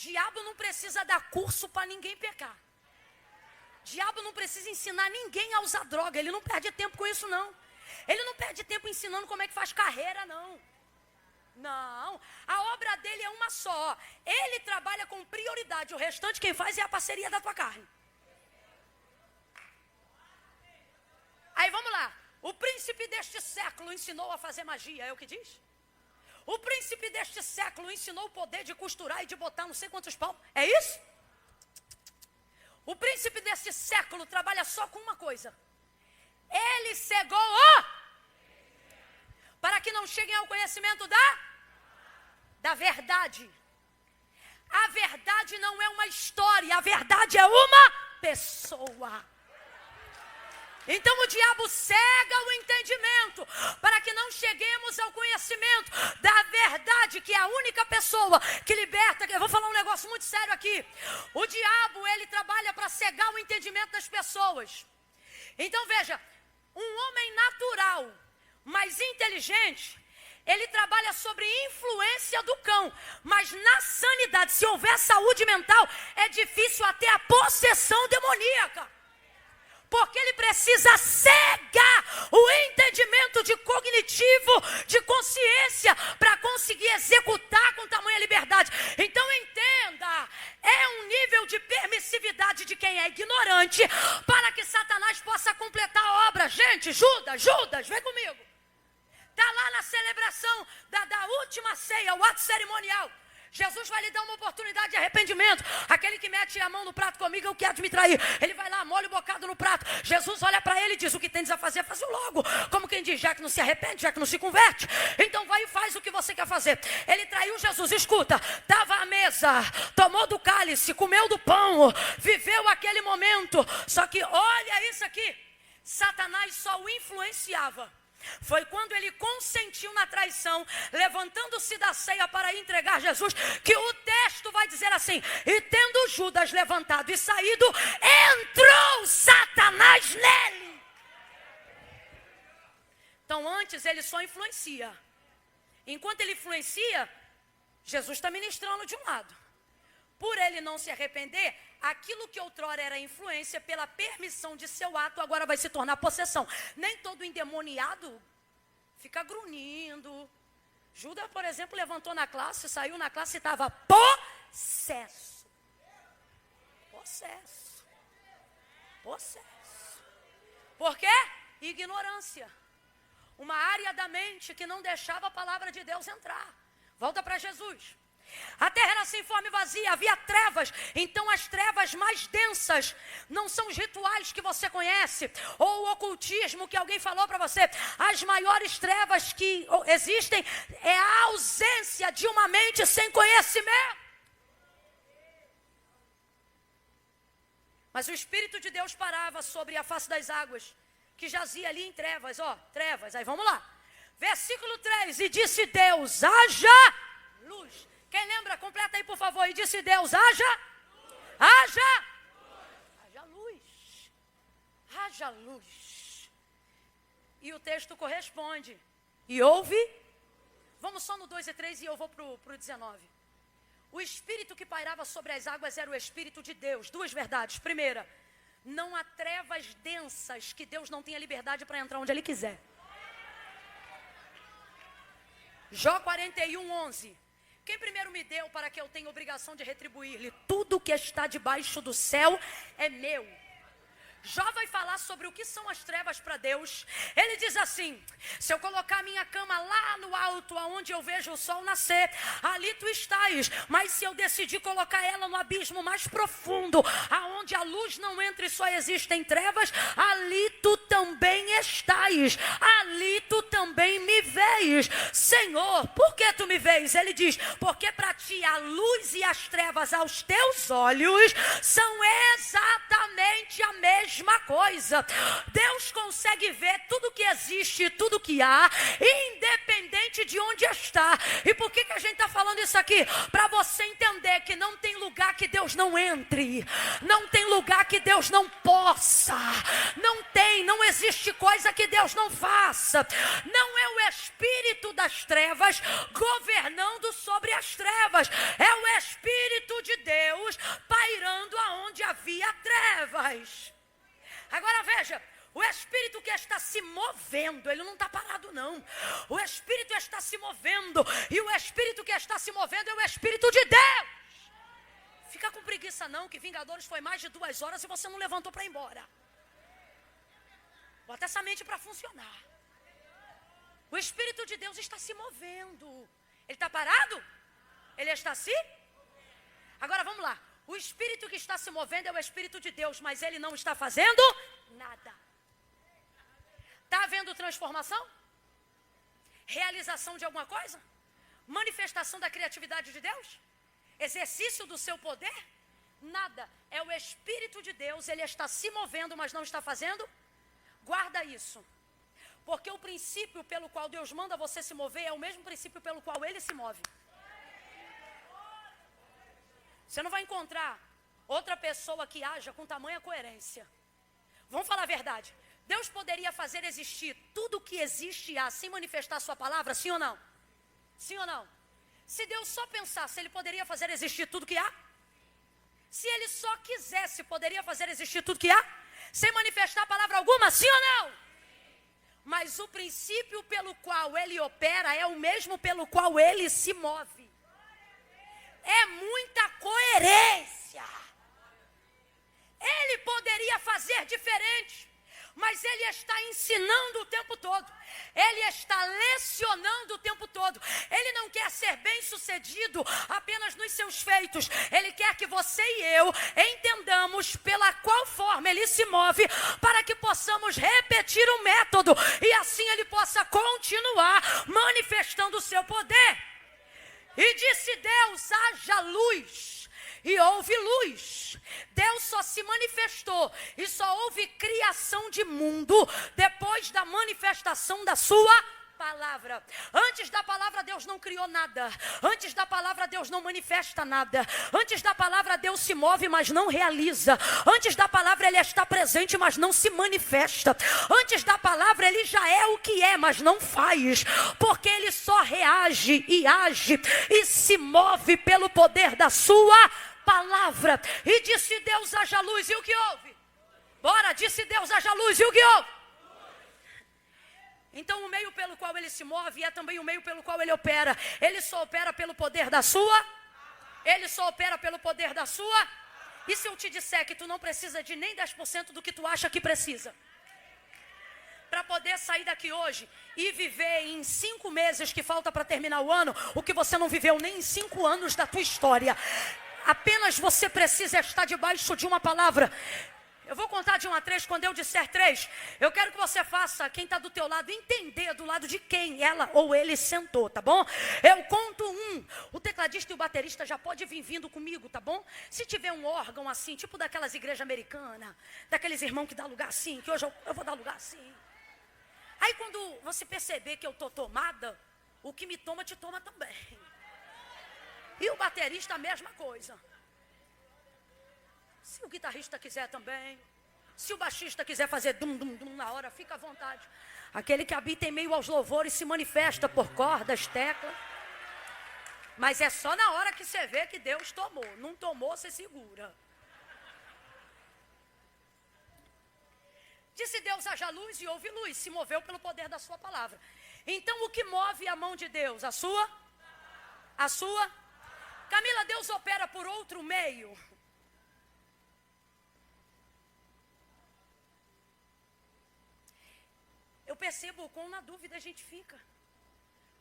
Diabo não precisa dar curso para ninguém pecar. Diabo não precisa ensinar ninguém a usar droga. Ele não perde tempo com isso, não. Ele não perde tempo ensinando como é que faz carreira, não. Não. A obra dele é uma só. Ele trabalha com prioridade. O restante quem faz é a parceria da tua carne. Aí vamos lá. O príncipe deste século ensinou a fazer magia. É o que diz? O príncipe deste século ensinou o poder de costurar e de botar não sei quantos pau. É isso? O príncipe deste século trabalha só com uma coisa. Ele cegou para que não cheguem ao conhecimento da verdade. A verdade não é uma história, a verdade é uma pessoa. Então o diabo cega o entendimento para que não cheguemos ao conhecimento da verdade, que é a única pessoa que liberta. Eu vou falar um negócio muito sério aqui. O diabo, ele trabalha para cegar o entendimento das pessoas. Então veja, um homem natural, mas inteligente, ele trabalha sobre influência do cão. Mas na sanidade, se houver saúde mental, é difícil até a possessão demoníaca. Porque ele precisa cegar o entendimento de cognitivo, de consciência, para conseguir executar com tamanha liberdade. Então entenda, é um nível de permissividade de quem é ignorante, para que Satanás possa completar a obra. Gente, Judas, vem comigo. Está lá na celebração da última ceia, o ato cerimonial. Jesus vai lhe dar uma oportunidade de arrependimento. Aquele que mete a mão no prato comigo, eu quero me trair. Ele vai lá, molha o bocado no prato. Jesus olha para ele e diz: o que tens a fazer, faz logo. Como quem diz, já que não se arrepende, já que não se converte, então vai e faz o que você quer fazer. Ele traiu Jesus, escuta, estava à mesa, tomou do cálice, comeu do pão, viveu aquele momento. Só que olha isso aqui, Satanás só o influenciava. Foi quando ele consentiu na traição, levantando-se da ceia para entregar Jesus, que o texto vai dizer assim: e tendo Judas levantado e saído, entrou Satanás nele. Então antes ele só influencia. Enquanto ele influencia, Jesus está ministrando de um lado. Por ele não se arrepender, aquilo que outrora era influência, pela permissão de seu ato, agora vai se tornar possessão. Nem todo endemoniado fica grunhindo. Judas, por exemplo, levantou na classe, saiu na classe e estava possesso. Por quê? Ignorância. Uma área da mente que não deixava a palavra de Deus entrar. Volta para Jesus. A terra era sem forma e vazia, havia trevas. Então as trevas mais densas não são os rituais que você conhece, ou o ocultismo que alguém falou para você. As maiores trevas que existem é a ausência de uma mente sem conhecimento. Mas o Espírito de Deus parava sobre a face das águas, que jazia ali em trevas, trevas. Aí vamos lá. Versículo 3, e disse Deus, haja luz. Quem lembra, completa aí por favor. E disse Deus, haja luz. Haja luz. E o texto corresponde. E houve, vamos só no 2 e 3 e eu vou para o 19. O Espírito que pairava sobre as águas era o Espírito de Deus. Duas verdades. Primeira, não há trevas densas que Deus não tenha liberdade para entrar onde Ele quiser. Jó 41:11. Quem primeiro me deu para que eu tenha obrigação de retribuir-lhe? Tudo que está debaixo do céu é meu. Jó vai falar sobre o que são as trevas para Deus. Ele diz assim: se eu colocar a minha cama lá no alto, aonde eu vejo o sol nascer, ali tu estás. Mas se eu decidir colocar ela no abismo mais profundo, aonde a luz não entra e só existem trevas, ali tu também estás. Ali tu também me vês. Senhor, por que tu me vês? Ele diz, porque para ti a luz e as trevas aos teus olhos são exatamente a mesma coisa. Deus consegue ver tudo que existe, tudo que há, independente de onde está. E por que a gente está falando isso aqui? Para você entender que não tem lugar que Deus não entre, não tem lugar que Deus não possa, não existe coisa que Deus não faça. Não é o espírito das trevas governando sobre as trevas, é o Espírito de Deus pairando aonde havia trevas. Agora veja, o Espírito que está se movendo, ele não está parado não. O Espírito está se movendo, e o Espírito que está se movendo é o Espírito de Deus. Fica com preguiça não, que Vingadores foi mais de 2 horas e você não levantou para ir embora. Bota essa mente para funcionar. O Espírito de Deus está se movendo. Ele está parado? Ele está se? Agora vamos lá. O Espírito que está se movendo é o Espírito de Deus, mas ele não está fazendo nada. Está havendo transformação? Realização de alguma coisa? Manifestação da criatividade de Deus? Exercício do seu poder? Nada. É o Espírito de Deus, ele está se movendo, mas não está fazendo? Guarda isso. Porque o princípio pelo qual Deus manda você se mover é o mesmo princípio pelo qual ele se move. Você não vai encontrar outra pessoa que haja com tamanha coerência. Vamos falar a verdade. Deus poderia fazer existir tudo o que existe e há sem manifestar a sua palavra, sim ou não? Sim ou não? Se Deus só pensasse, ele poderia fazer existir tudo que há? Se ele só quisesse, poderia fazer existir tudo que há? Sem manifestar palavra alguma, sim ou não? Mas o princípio pelo qual ele opera é o mesmo pelo qual ele se move. É muita coerência. Ele poderia fazer diferente, mas ele está ensinando o tempo todo. Ele está lecionando o tempo todo. Ele não quer ser bem-sucedido apenas nos seus feitos. Ele quer que você e eu entendamos pela qual forma ele se move, para que possamos repetir o método e assim ele possa continuar manifestando o seu poder. E disse Deus, haja luz, e houve luz. Deus só se manifestou e só houve criação de mundo depois da manifestação da sua palavra. Antes da palavra Deus não criou nada. Antes da palavra Deus não manifesta nada. Antes da palavra Deus se move, mas não realiza. Antes da palavra ele está presente, mas não se manifesta. Antes da palavra ele já é o que é, mas não faz. Porque ele só reage e age e se move pelo poder da sua palavra. E disse Deus, haja luz, e o que houve? Bora, disse Deus, haja luz, e o que houve? Então o meio pelo qual ele se move é também o meio pelo qual ele opera. Ele só opera pelo poder da sua? Ele só opera pelo poder da sua? E se eu te disser que tu não precisa de nem 10% do que tu acha que precisa? Para poder sair daqui hoje e viver em 5 meses que falta para terminar o ano, o que você não viveu nem em 5 anos da tua história. Apenas você precisa estar debaixo de uma palavra. Eu vou contar de 1 a 3, quando eu disser 3, eu quero que você faça, quem está do teu lado, entender do lado de quem ela ou ele sentou, tá bom? Eu conto 1, o tecladista e o baterista já pode vir vindo comigo, tá bom? Se tiver um órgão assim, tipo daquelas igrejas americanas, daqueles irmãos que dá lugar assim, que hoje eu vou dar lugar assim. Aí quando você perceber que eu estou tomada, o que me toma, te toma também. E o baterista a mesma coisa. Se o guitarrista quiser também, se o baixista quiser fazer dum na hora, fica à vontade. Aquele que habita em meio aos louvores se manifesta por cordas, teclas. Mas é só na hora que você vê que Deus tomou. Não tomou, você segura. Disse Deus, haja luz, e houve luz. Se moveu pelo poder da sua palavra. Então o que move a mão de Deus? A sua? A sua? Camila, Deus opera por outro meio. Eu percebo quão na dúvida a gente fica.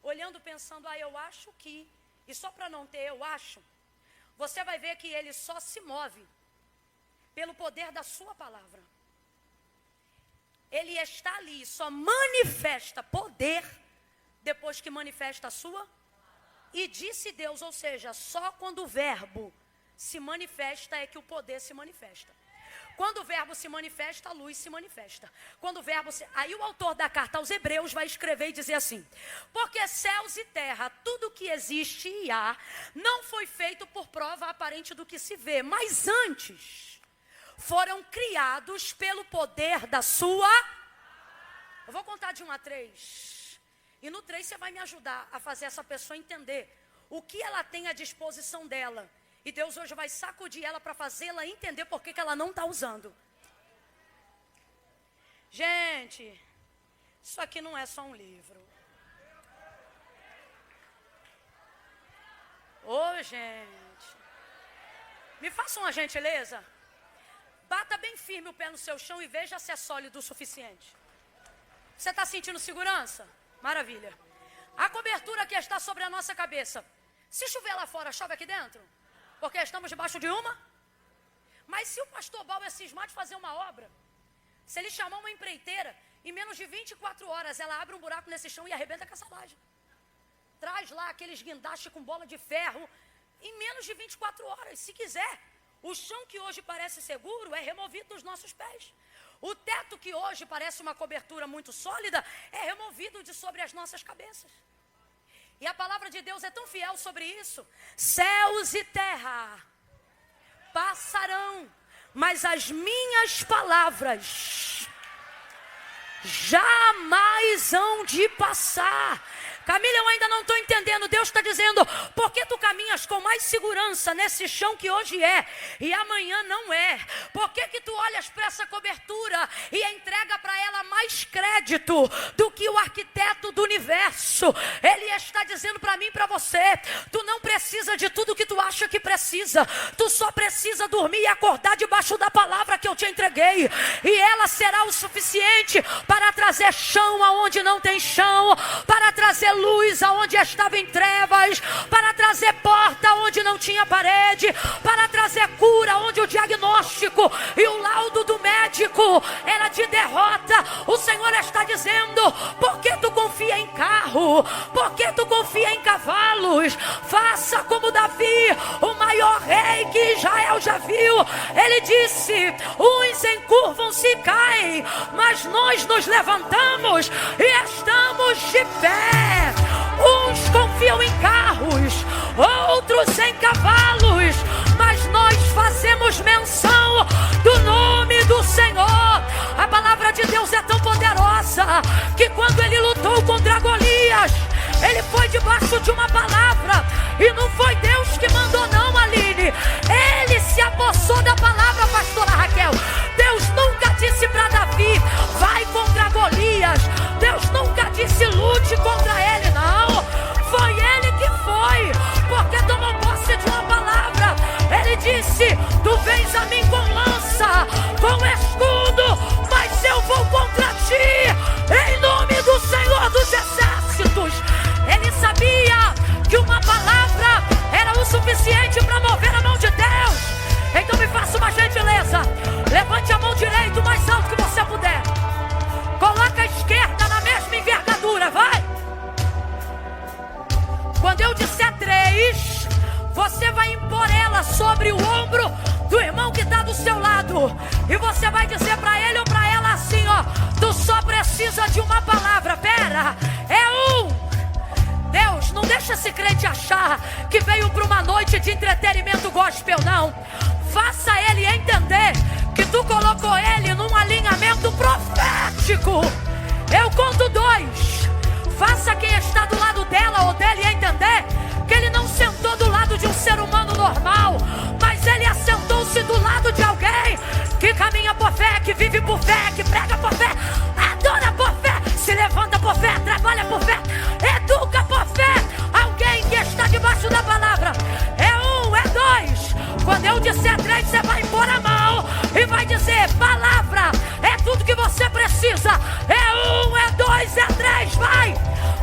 Olhando, pensando, eu acho que. E só para não ter eu acho, você vai ver que ele só se move pelo poder da sua palavra. Ele está ali, só manifesta poder depois que manifesta a sua. E disse Deus, ou seja, só quando o verbo se manifesta é que o poder se manifesta. Quando o verbo se manifesta, a luz se manifesta. Quando o verbo se... Aí o autor da carta aos Hebreus vai escrever e dizer assim: porque céus e terra, tudo que existe e há, não foi feito por prova aparente do que se vê, mas antes foram criados pelo poder da sua... Eu vou contar de 1 a 3. E no 3 você vai me ajudar a fazer essa pessoa entender o que ela tem à disposição dela. E Deus hoje vai sacudir ela para fazê-la entender por que ela não está usando. Gente, isso aqui não é só um livro. Ô, gente. Me faça uma gentileza. Bata bem firme o pé no seu chão e veja se é sólido o suficiente. Você está sentindo segurança? Maravilha. A cobertura que está sobre a nossa cabeça. Se chover lá fora, chove aqui dentro? Porque estamos debaixo de uma? Mas se o pastor Bauer cismar de fazer uma obra, se ele chamar uma empreiteira, em menos de 24 horas ela abre um buraco nesse chão e arrebenta com essa laje. Traz lá aqueles guindastes com bola de ferro, em menos de 24 horas, se quiser. O chão que hoje parece seguro é removido dos nossos pés. O teto que hoje parece uma cobertura muito sólida é removido de sobre as nossas cabeças. E a palavra de Deus é tão fiel sobre isso. Céus e terra passarão, mas as minhas palavras jamais hão de passar. Camila, eu ainda não estou entendendo. Deus está dizendo, por que tu caminhas com mais segurança nesse chão que hoje é e amanhã não é? Por que que tu olhas para essa cobertura e entrega para ela mais crédito do que o arquiteto do universo? Ele está dizendo para mim e para você, tu não precisa de tudo que tu acha que precisa. Tu só precisa dormir e acordar debaixo da palavra que eu te entreguei. E ela será o suficiente para trazer chão aonde não tem chão, para trazer luz aonde estava em trevas, para trazer porta onde não tinha parede, para trazer cura onde o diagnóstico e o laudo do médico era de derrota. O Senhor está dizendo, por que tu confia em carro? Por que tu confia em cavalos? Faça como Davi, o maior rei que Israel já viu. Ele disse, uns encurvam-se e caem, mas nós nos levantamos e estamos de pé. Uns confiam em carros, outros em cavalos, mas nós fazemos menção do nome do Senhor. A palavra de Deus é tão poderosa que quando ele lutou contra Golias, ele foi debaixo de uma palavra. E não foi Deus que mandou não, Aline. Ele se apossou da palavra, pastora Raquel. Deus nunca disse para Davi, vai contra Golias. Deus nunca disse, lute contra ele, não. Foi ele que foi, porque tomou posse de uma palavra. Ele disse, tu vens a mim com lança, com escudo, mas eu vou contra ti, em nome do Senhor dos Exércitos. Ele sabia que uma palavra era o suficiente para mover a mão de Deus. Então me faça uma gentileza, seu lado e você vai dizer para ele ou para ela assim, ó: tu só precisa de uma palavra. Pera, Deus, não deixa esse crente achar que veio para uma noite de entretenimento gospel, não. Faça ele entender que tu colocou ele num alinhamento profético. Eu conto 2. Faça quem está do lado dela ou dele entender que ele não sentou do lado de um ser humano normal, mas ele assentou-se do lado de alguém que caminha por fé, que vive por fé, que prega por fé, adora por fé, se levanta por fé, trabalha por fé, educa por fé. Alguém que está debaixo da palavra. É 1, é 2. Quando eu disser 3, você vai pôr a mão e vai dizer: palavra é tudo que você precisa. É 1, é 2, é 3, vai.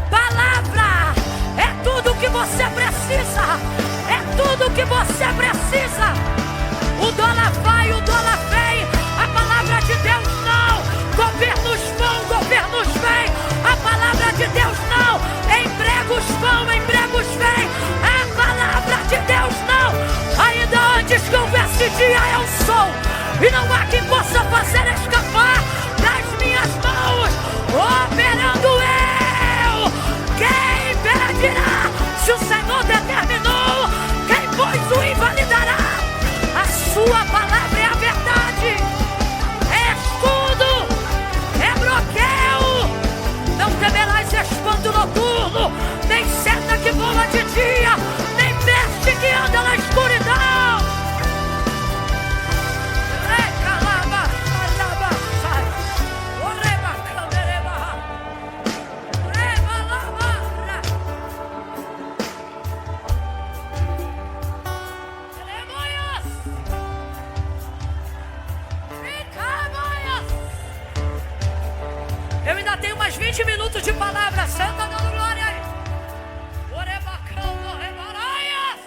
Palavra é tudo que você precisa. É tudo que você precisa. O dólar vai, o dólar vem. A palavra de Deus não. Governos vão, governos vêm. A palavra de Deus não. Empregos vão, empregos vêm. A palavra de Deus não. Ainda antes que houvesse dia, eu sou. E não há quem possa fazer escapar das minhas mãos. Operando eu. Quem impedirá? Se o Senhor determinou, quem pois o invalidará? A sua palavra é a verdade. É escudo, é bloqueio. Não temerás espanto noturno, nem seta que voa de dia, nem peste que anda na escuridão. Eu ainda tenho mais 20 minutos de palavra santa dando glória aí. Orebacando, rebaraias.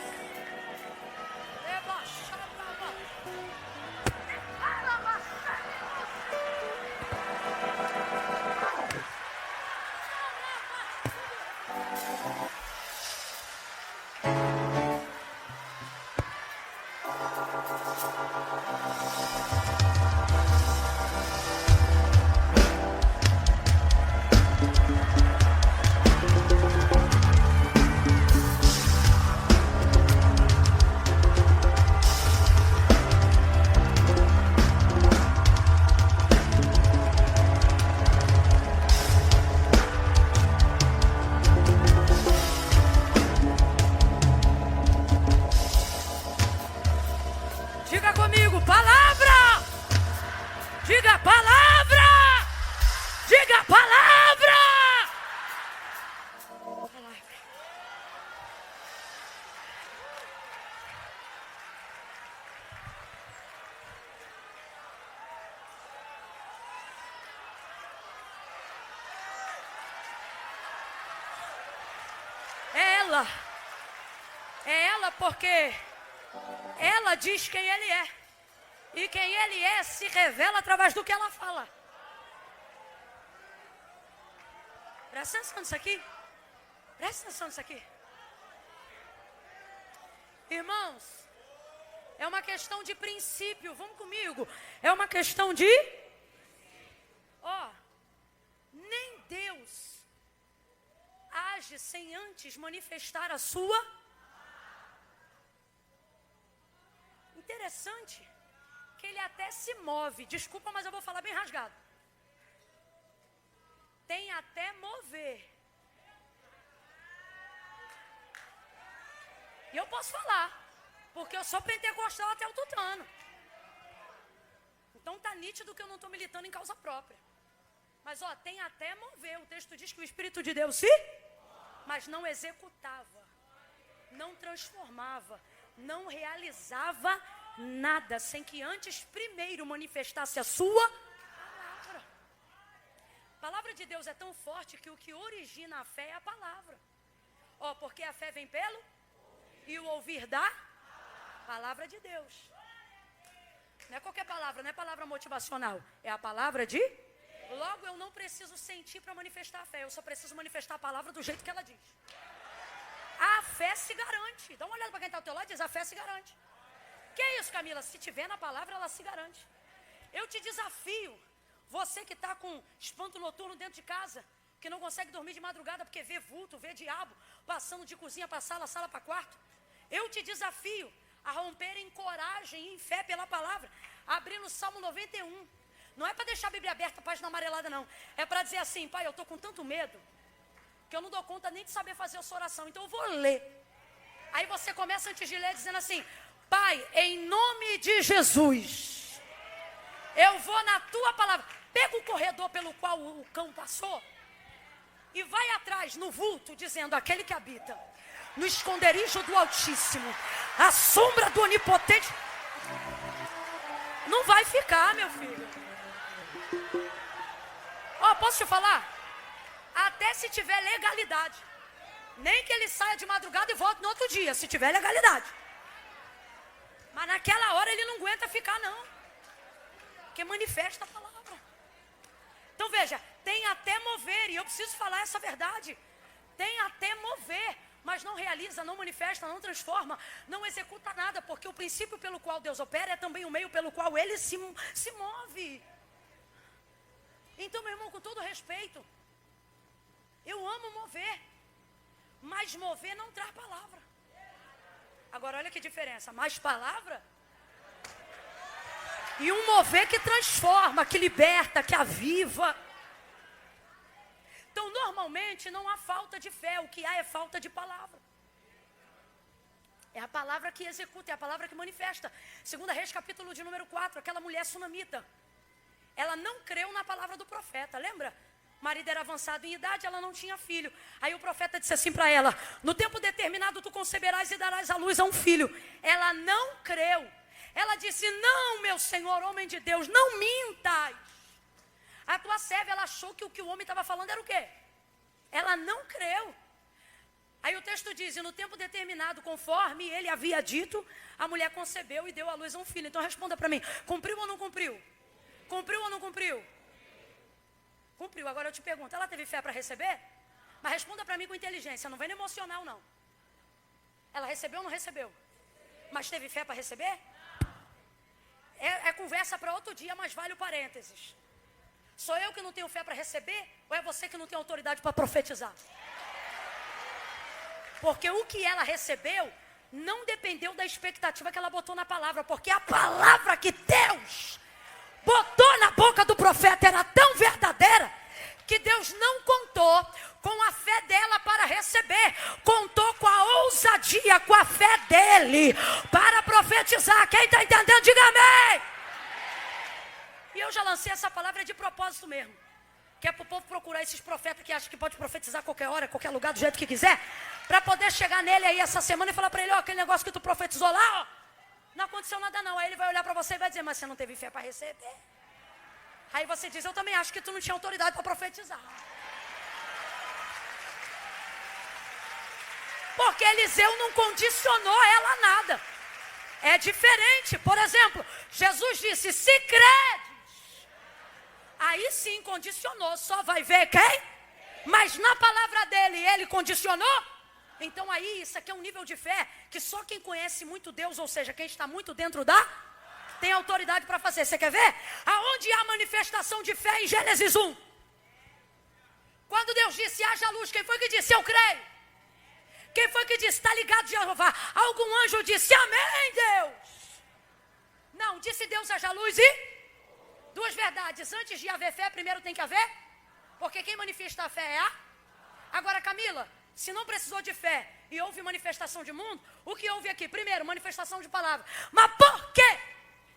Diga comigo, palavra! Diga palavra! Diga palavra! Palavra. É ela porque ela diz quem ele é. E quem ele é se revela através do que ela fala. Presta atenção nisso aqui. Presta atenção nisso aqui. Irmãos, é uma questão de princípio. Vamos comigo. É uma questão de... nem Deus age sem antes manifestar a sua... Interessante que ele até se move. Desculpa, mas eu vou falar bem rasgado. Tem até mover. E eu posso falar, porque eu sou pentecostal até o tutano. Então tá nítido que eu não estou militando em causa própria. Mas tem até mover. O texto diz que o Espírito de Deus mas não executava, não transformava, não realizava nada sem que antes primeiro manifestasse a sua palavra. A palavra de Deus é tão forte que o que origina a fé é a palavra. Porque a fé vem pelo e o ouvir da palavra de Deus. Não é qualquer palavra, não é palavra motivacional, é a palavra de... Logo eu não preciso sentir para manifestar a fé, eu só preciso manifestar a palavra do jeito que ela diz. A fé se garante. Dá uma olhada para quem está ao teu lado e diz: a fé se garante. Que isso, Camila? Se tiver na palavra, ela se garante. Eu te desafio, você que está com espanto noturno dentro de casa, que não consegue dormir de madrugada porque vê vulto, vê diabo, passando de cozinha para sala para quarto. Eu te desafio a romper em coragem e em fé pela palavra, abrindo o Salmo 91. Não é para deixar a Bíblia aberta, página amarelada, não. É para dizer assim, pai, eu estou com tanto medo, que eu não dou conta nem de saber fazer a sua oração, então eu vou ler. Aí você começa antes de ler dizendo assim, pai, em nome de Jesus, eu vou na tua palavra. Pega o corredor pelo qual o cão passou e vai atrás no vulto, dizendo, aquele que habita no esconderijo do Altíssimo, a sombra do Onipotente. Não vai ficar, meu filho. Ó, posso te falar? Até se tiver legalidade. Nem que ele saia de madrugada e volte no outro dia, se tiver legalidade. Mas naquela hora ele não aguenta ficar, não. Porque manifesta a palavra. Então veja, tem até mover, e eu preciso falar essa verdade. Tem até mover, mas não realiza, não manifesta, não transforma, não executa nada, porque o princípio pelo qual Deus opera é também o meio pelo qual ele se move. Então, meu irmão, com todo respeito, eu amo mover, mas mover não traz palavra. Agora, olha que diferença, mais palavra e um mover que transforma, que liberta, que aviva. Então, normalmente, não há falta de fé, o que há é falta de palavra. É a palavra que executa, é a palavra que manifesta. 2 Reis, capítulo de número 4, aquela mulher sunamita. Ela não creu na palavra do profeta, lembra? O marido era avançado em idade, ela não tinha filho. Aí o profeta disse assim para ela, no tempo determinado tu conceberás e darás à luz a um filho. Ela não creu. Ela disse, não, meu Senhor, homem de Deus, não mintas. A tua serva, ela achou que o que o homem estava falando era o quê? Ela não creu. Aí o texto diz, e no tempo determinado, conforme ele havia dito, a mulher concebeu e deu à luz a um filho. Então responda para mim, cumpriu ou não cumpriu? Cumpriu ou não cumpriu? Cumpriu. Agora eu te pergunto, ela teve fé para receber? Mas responda para mim com inteligência, não vem no emocional não. Ela recebeu ou não recebeu? Mas teve fé para receber? É conversa para outro dia, mas vale o parênteses. Sou eu que não tenho fé para receber? Ou é você que não tem autoridade para profetizar? Porque o que ela recebeu não dependeu da expectativa que ela botou na palavra. Porque a palavra que Deus botou na boca do profeta era tão verdadeira que Deus não contou com a fé dela para receber. Contou com a ousadia, com a fé dele para profetizar. Quem está entendendo, diga amém. E eu já lancei essa palavra de propósito mesmo. Que é para o povo procurar esses profetas que acham que pode profetizar a qualquer hora, qualquer lugar, do jeito que quiser. Para poder chegar nele aí essa semana e falar para ele, ó, aquele negócio que tu profetizou lá, ó, não aconteceu nada não. Aí ele vai olhar para você e vai dizer, mas você não teve fé para receber. Aí você diz, eu também acho que tu não tinha autoridade para profetizar. Porque Eliseu não condicionou ela a nada. É diferente. Por exemplo, Jesus disse, se credes. Aí sim condicionou, só vai ver quem? Mas na palavra dele, ele condicionou? Então aí, isso aqui é um nível de fé que só quem conhece muito Deus, ou seja, quem está muito dentro tem autoridade para fazer. Você quer ver? Aonde há manifestação de fé em Gênesis 1? Quando Deus disse, haja luz, quem foi que disse? Eu creio. Quem foi que disse? Está ligado, Jeová? Algum anjo disse, amém, Deus. Não, disse Deus, haja luz e... Duas verdades, antes de haver fé, primeiro tem que haver, porque quem manifesta a fé é a... Agora, Camila, se não precisou de fé e houve manifestação de mundo, o que houve aqui? Primeiro, manifestação de palavra. Mas por que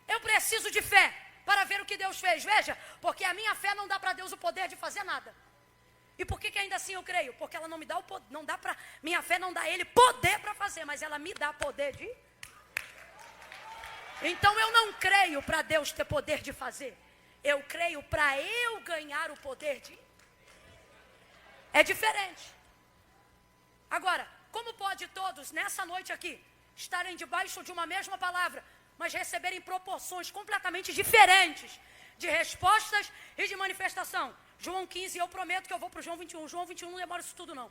eu preciso de fé para ver o que Deus fez? Veja, porque a minha fé não dá para Deus o poder de fazer nada. E por que ainda assim eu creio? Porque ela não me dá o poder, não dá para... Minha fé não dá a Ele poder para fazer, mas ela me dá poder de... Então eu não creio para Deus ter poder de fazer. Eu creio para eu ganhar o poder de... É diferente. Agora, como pode todos nessa noite aqui estarem debaixo de uma mesma palavra, mas receberem proporções completamente diferentes de respostas e de manifestação? João 15, eu prometo que eu vou para o João 21. João 21 não demora isso tudo não.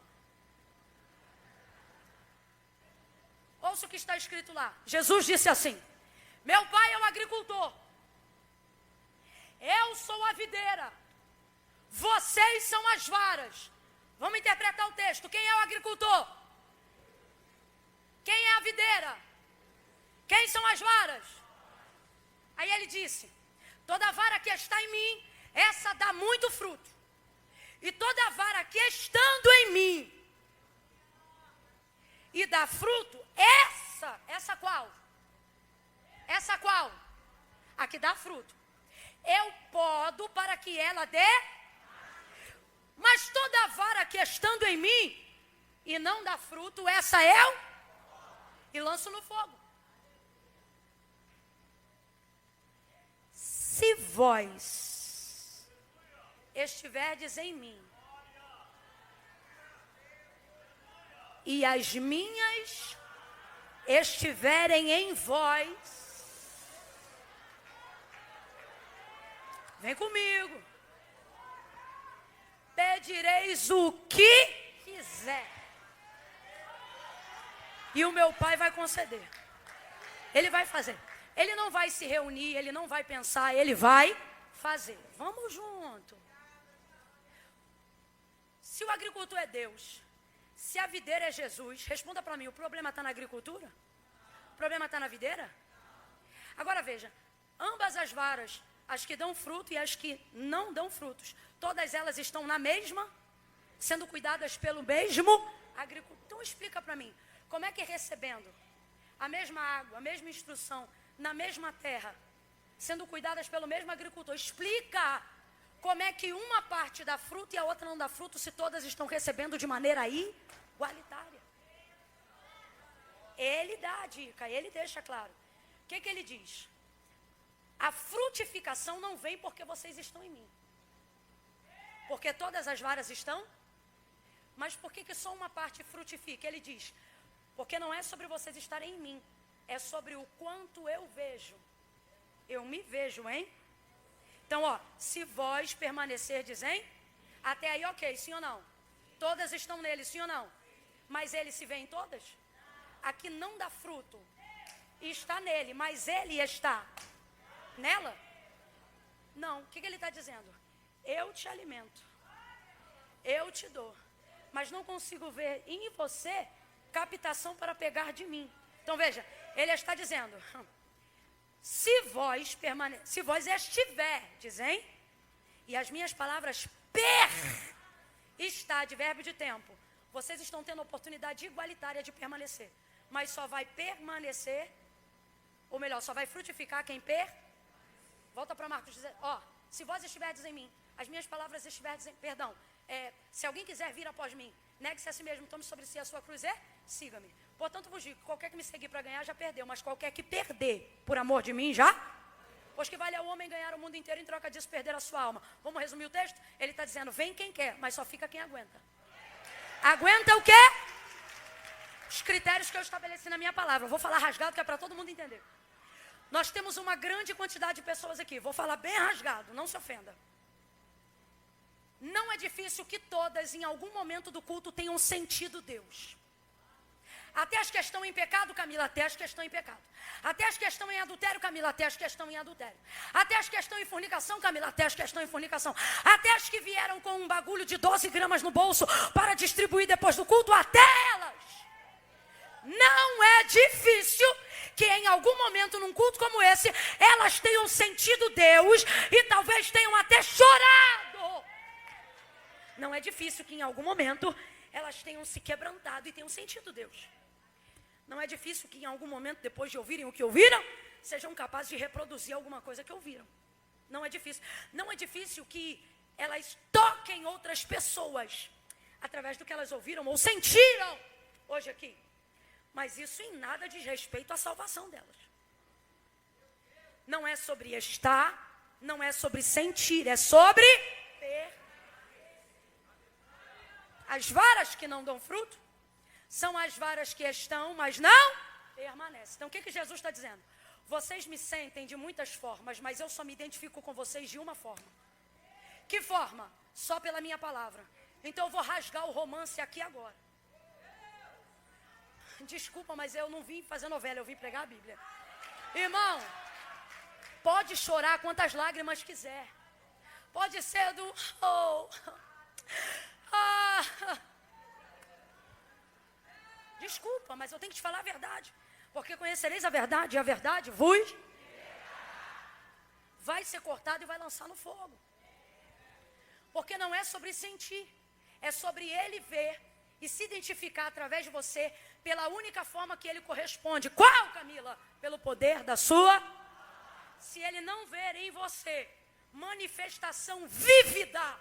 Ouça o que está escrito lá. Jesus disse assim, Meu pai é um agricultor. Eu sou a videira. Vocês são as varas. Vamos interpretar o texto. Quem é o agricultor? Quem é a videira? Quem são as varas? Aí ele disse: toda vara que está em mim, essa dá muito fruto. E toda vara que estando em mim e dá fruto, essa qual? Essa qual? A que dá fruto. Eu podo para que ela dê. Mas toda vara que estando em mim e não dá fruto, essa eu e lanço no fogo. Se vós estiverdes em mim e as minhas estiverem em vós, vem comigo, pedireis o que quiser e o meu Pai vai conceder. Ele vai fazer. Ele não vai se reunir, ele não vai pensar, ele vai fazer. Vamos junto. Se o agricultor é Deus, se a videira é Jesus, responda para mim, o problema está na agricultura? O problema está na videira? Agora veja, ambas as varas, as que dão fruto e as que não dão frutos, todas elas estão na mesma, sendo cuidadas pelo mesmo agricultor. Então explica para mim, como é que recebendo a mesma água, a mesma instrução, na mesma terra, sendo cuidadas pelo mesmo agricultor, explica como é que uma parte dá fruto e a outra não dá fruto, se todas estão recebendo de maneira igualitária. Ele dá a dica, ele deixa claro. O que ele diz? A frutificação não vem porque vocês estão em mim. Porque todas as varas estão. Mas por que só uma parte frutifica? Ele diz, porque não é sobre vocês estarem em mim, é sobre o quanto eu vejo. Eu me vejo, hein? Então, ó, se vós permanecerdes em, até aí ok, sim ou não? Todas estão nele, sim ou não? Mas ele se vê em todas? Aqui não dá fruto, está nele, mas ele está nela? Não, o que ele está dizendo? Eu te alimento, eu te dou, mas não consigo ver em você captação para pegar de mim. Então veja, ele está dizendo, se vós estiverdes, hein? E as minhas palavras está de verbo de tempo. Vocês estão tendo oportunidade igualitária de permanecer. Mas só vai permanecer, ou melhor, só vai frutificar quem Volta para Marcos, ó, se vós estiverdes em mim, as minhas palavras estiverdes em... Perdão, se alguém quiser vir após mim, negue-se a si mesmo, tome sobre si a sua cruz e siga-me. Portanto, vos digo, qualquer que me seguir para ganhar já perdeu, mas qualquer que perder por amor de mim já... Pois que vale ao homem ganhar o mundo inteiro em troca disso perder a sua alma. Vamos resumir o texto? Ele está dizendo, vem quem quer, mas só fica quem aguenta. Aguenta o quê? Os critérios que eu estabeleci na minha palavra. Eu vou falar rasgado que é para todo mundo entender. Nós temos uma grande quantidade de pessoas aqui. Vou falar bem rasgado, não se ofenda. Não é difícil que todas, em algum momento do culto, tenham sentido Deus. Até as que estão em pecado, Camila, até as que estão em pecado. Até as que estão em adultério, Camila, até as que estão em adultério. Até as que estão em fornicação, Camila, até as que estão em fornicação. Até as que vieram com um bagulho de 12 gramas no bolso para distribuir depois do culto, até elas. Não é difícil que em algum momento num culto como esse, elas tenham sentido Deus e talvez tenham até chorado. Não é difícil que em algum momento elas tenham se quebrantado e tenham sentido Deus. Não é difícil que em algum momento, depois de ouvirem o que ouviram, sejam capazes de reproduzir alguma coisa que ouviram. Não é difícil. Não é difícil que elas toquem outras pessoas através do que elas ouviram ou sentiram hoje aqui. Mas isso em nada diz respeito à salvação delas. Não é sobre estar, não é sobre sentir, é sobre as varas que não dão fruto são as varas que estão, mas não permanecem. Então, o que Jesus está dizendo? Vocês me sentem de muitas formas, mas eu só me identifico com vocês de uma forma. Que forma? Só pela minha palavra. Então, eu vou rasgar o romance aqui agora. Desculpa, mas eu não vim fazer novela, eu vim pregar a Bíblia. Irmão, pode chorar quantas lágrimas quiser. Pode ser do... Desculpa, mas eu tenho que te falar a verdade. Porque conhecereis a verdade, e a verdade vos vai ser cortado e vai lançar no fogo. Porque não é sobre sentir, é sobre ele ver e se identificar através de você pela única forma que ele corresponde. Qual, Camila? Pelo poder da sua. Se ele não ver em você manifestação vívida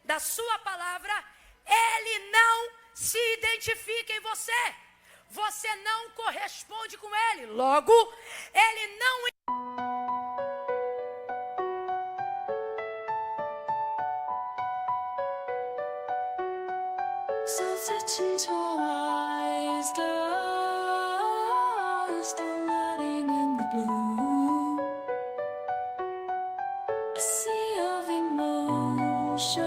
da sua palavra, ele não se identifica em você. Você não corresponde com ele. Logo, ele não... Sunset into eyes, lost and letting in the blue. A sea of emotions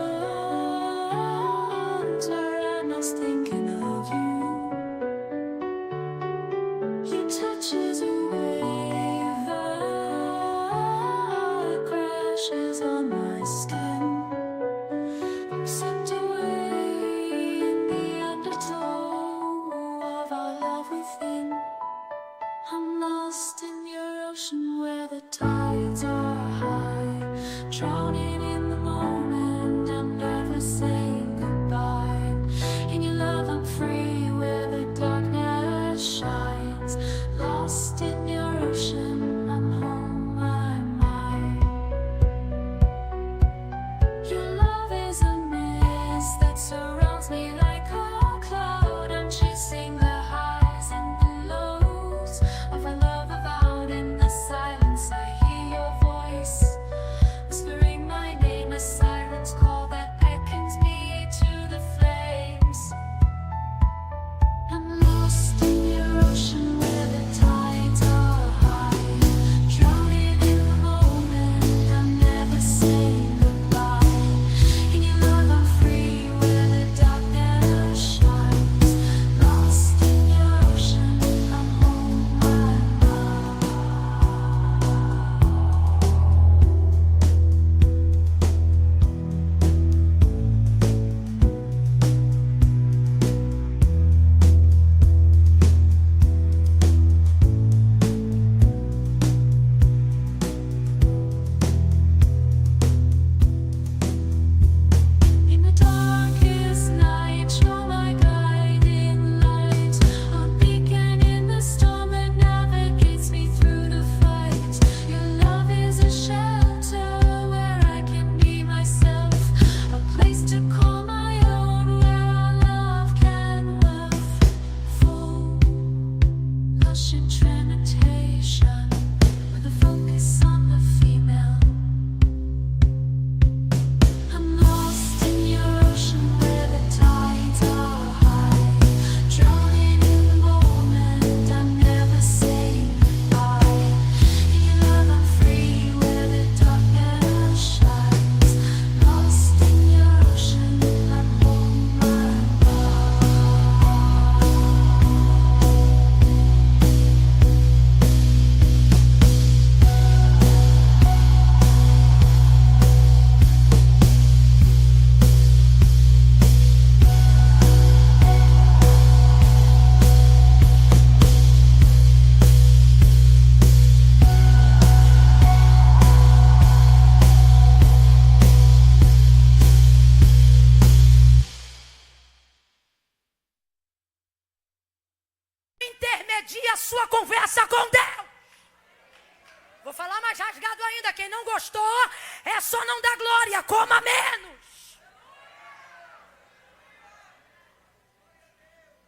where I'm lost thinking of you. Your touch is a wave that crashes on my skin. Sent away in the undertow of our love within. I'm lost in your ocean where the tides are high, drowning in the moment. I'm never saying goodbye. In your love I'm free where the darkness shines. Lost in your ocean, I'm home, I'm mine. Your love is a mist that surrounds me like a cloud. I'm chasing the highs and the lows of our love avowed. In the silence I hear your voice whispering my name, a siren's call that beckons me to the flames. I'm lost in your ocean where the tides are high, drowning in the moment. I'm never saying goodbye. In your love I'm free where the darkness shines. Lost in your ocean, I'm home, I'm in the darkest night, you're my guiding light, a beacon in the storm that navigates me through the fight. Your love is a shelter where I can be myself, a place to call my own, where our love can wealth full, lush in trinitation, with a focus on the female. I'm lost in your ocean where the tides are high, drowning in the moment. I'm never saying goodbye. In your love I'm free where the darkness shines. Lost in your ocean, I'm home, I'm Intermedia a sua conversa com Deus. Vou falar mais rasgado ainda. Quem não gostou, é só não dar glória. Coma menos.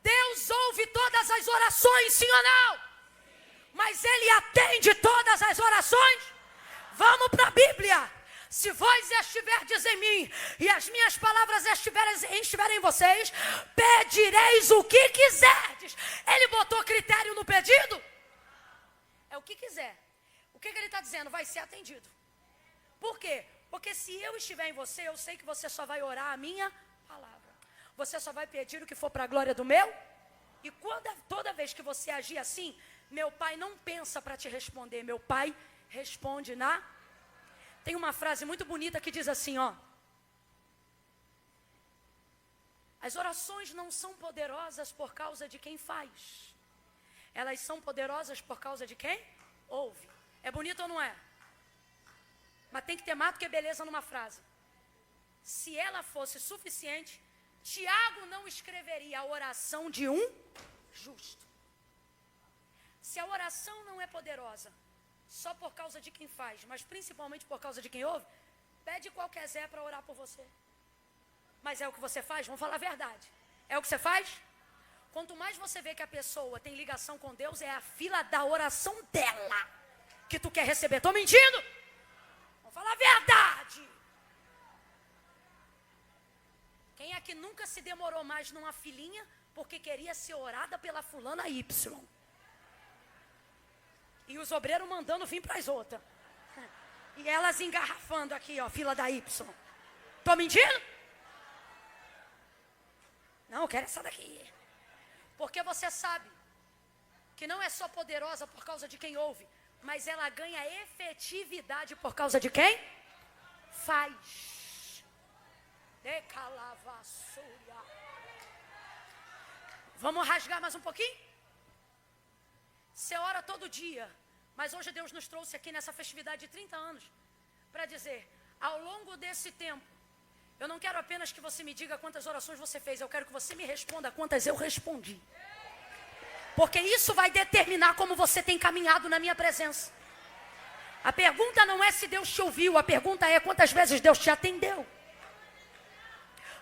Deus ouve todas as orações, sim ou não? Mas Ele atende todas as orações. Vamos para a Bíblia. Se vós estiverdes em mim e as minhas palavras estiverem em vocês, pedireis o que quiserdes. Ele botou critério no pedido? É o que quiser. O que ele está dizendo? Vai ser atendido. Por quê? Porque se eu estiver em você, eu sei que você só vai orar a minha palavra. Você só vai pedir o que for para a glória do meu. E toda vez que você agir assim, Meu pai não pensa para te responder, meu pai responde na... Tem uma frase muito bonita que diz assim, ó. As orações não são poderosas por causa de quem faz. Elas são poderosas por causa de quem ouve. É bonito ou não é? Mas tem que ter mais do que beleza numa frase. Se ela fosse suficiente, Tiago não escreveria a oração de um justo. Se a oração não é poderosa, só por causa de quem faz, mas principalmente por causa de quem ouve, pede qualquer Zé para orar por você. Mas é o que você faz? Vamos falar a verdade. É o que você faz? Quanto mais você vê que a pessoa tem ligação com Deus, é a fila da oração dela que tu quer receber. Estou mentindo? Vamos falar a verdade. Quem é que nunca se demorou mais numa filinha porque queria ser orada pela fulana Y? E os obreiros mandando vir para as outras. E elas engarrafando aqui, ó, fila da Y. Estou mentindo? Não, eu quero essa daqui. Porque você sabe que não é só poderosa por causa de quem ouve, mas ela ganha efetividade por causa de quem faz. Decalavassúria. Vamos rasgar mais um pouquinho? Você ora todo dia, mas hoje Deus nos trouxe aqui nessa festividade de 30 anos para dizer, ao longo desse tempo, eu não quero apenas que você me diga quantas orações você fez, eu quero que você me responda quantas eu respondi. Porque isso vai determinar como você tem caminhado na minha presença. A pergunta não é se Deus te ouviu, a pergunta é quantas vezes Deus te atendeu.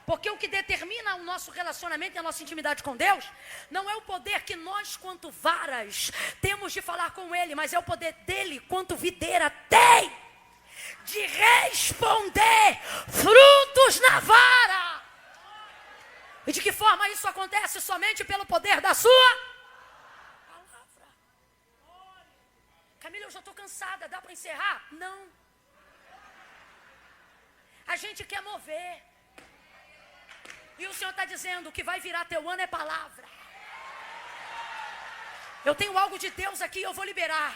Porque o que determina o nosso relacionamento e a nossa intimidade com Deus não é o poder que nós, quanto varas, temos de falar com Ele, mas é o poder dele, quanto videira, tem de responder frutos na vara. E de que forma isso acontece? Somente pelo poder da sua palavra. Camila, eu já estou cansada, dá para encerrar? Não. A gente quer mover. E o Senhor está dizendo, o que vai virar teu ano é palavra. Eu tenho algo de Deus aqui, eu vou liberar.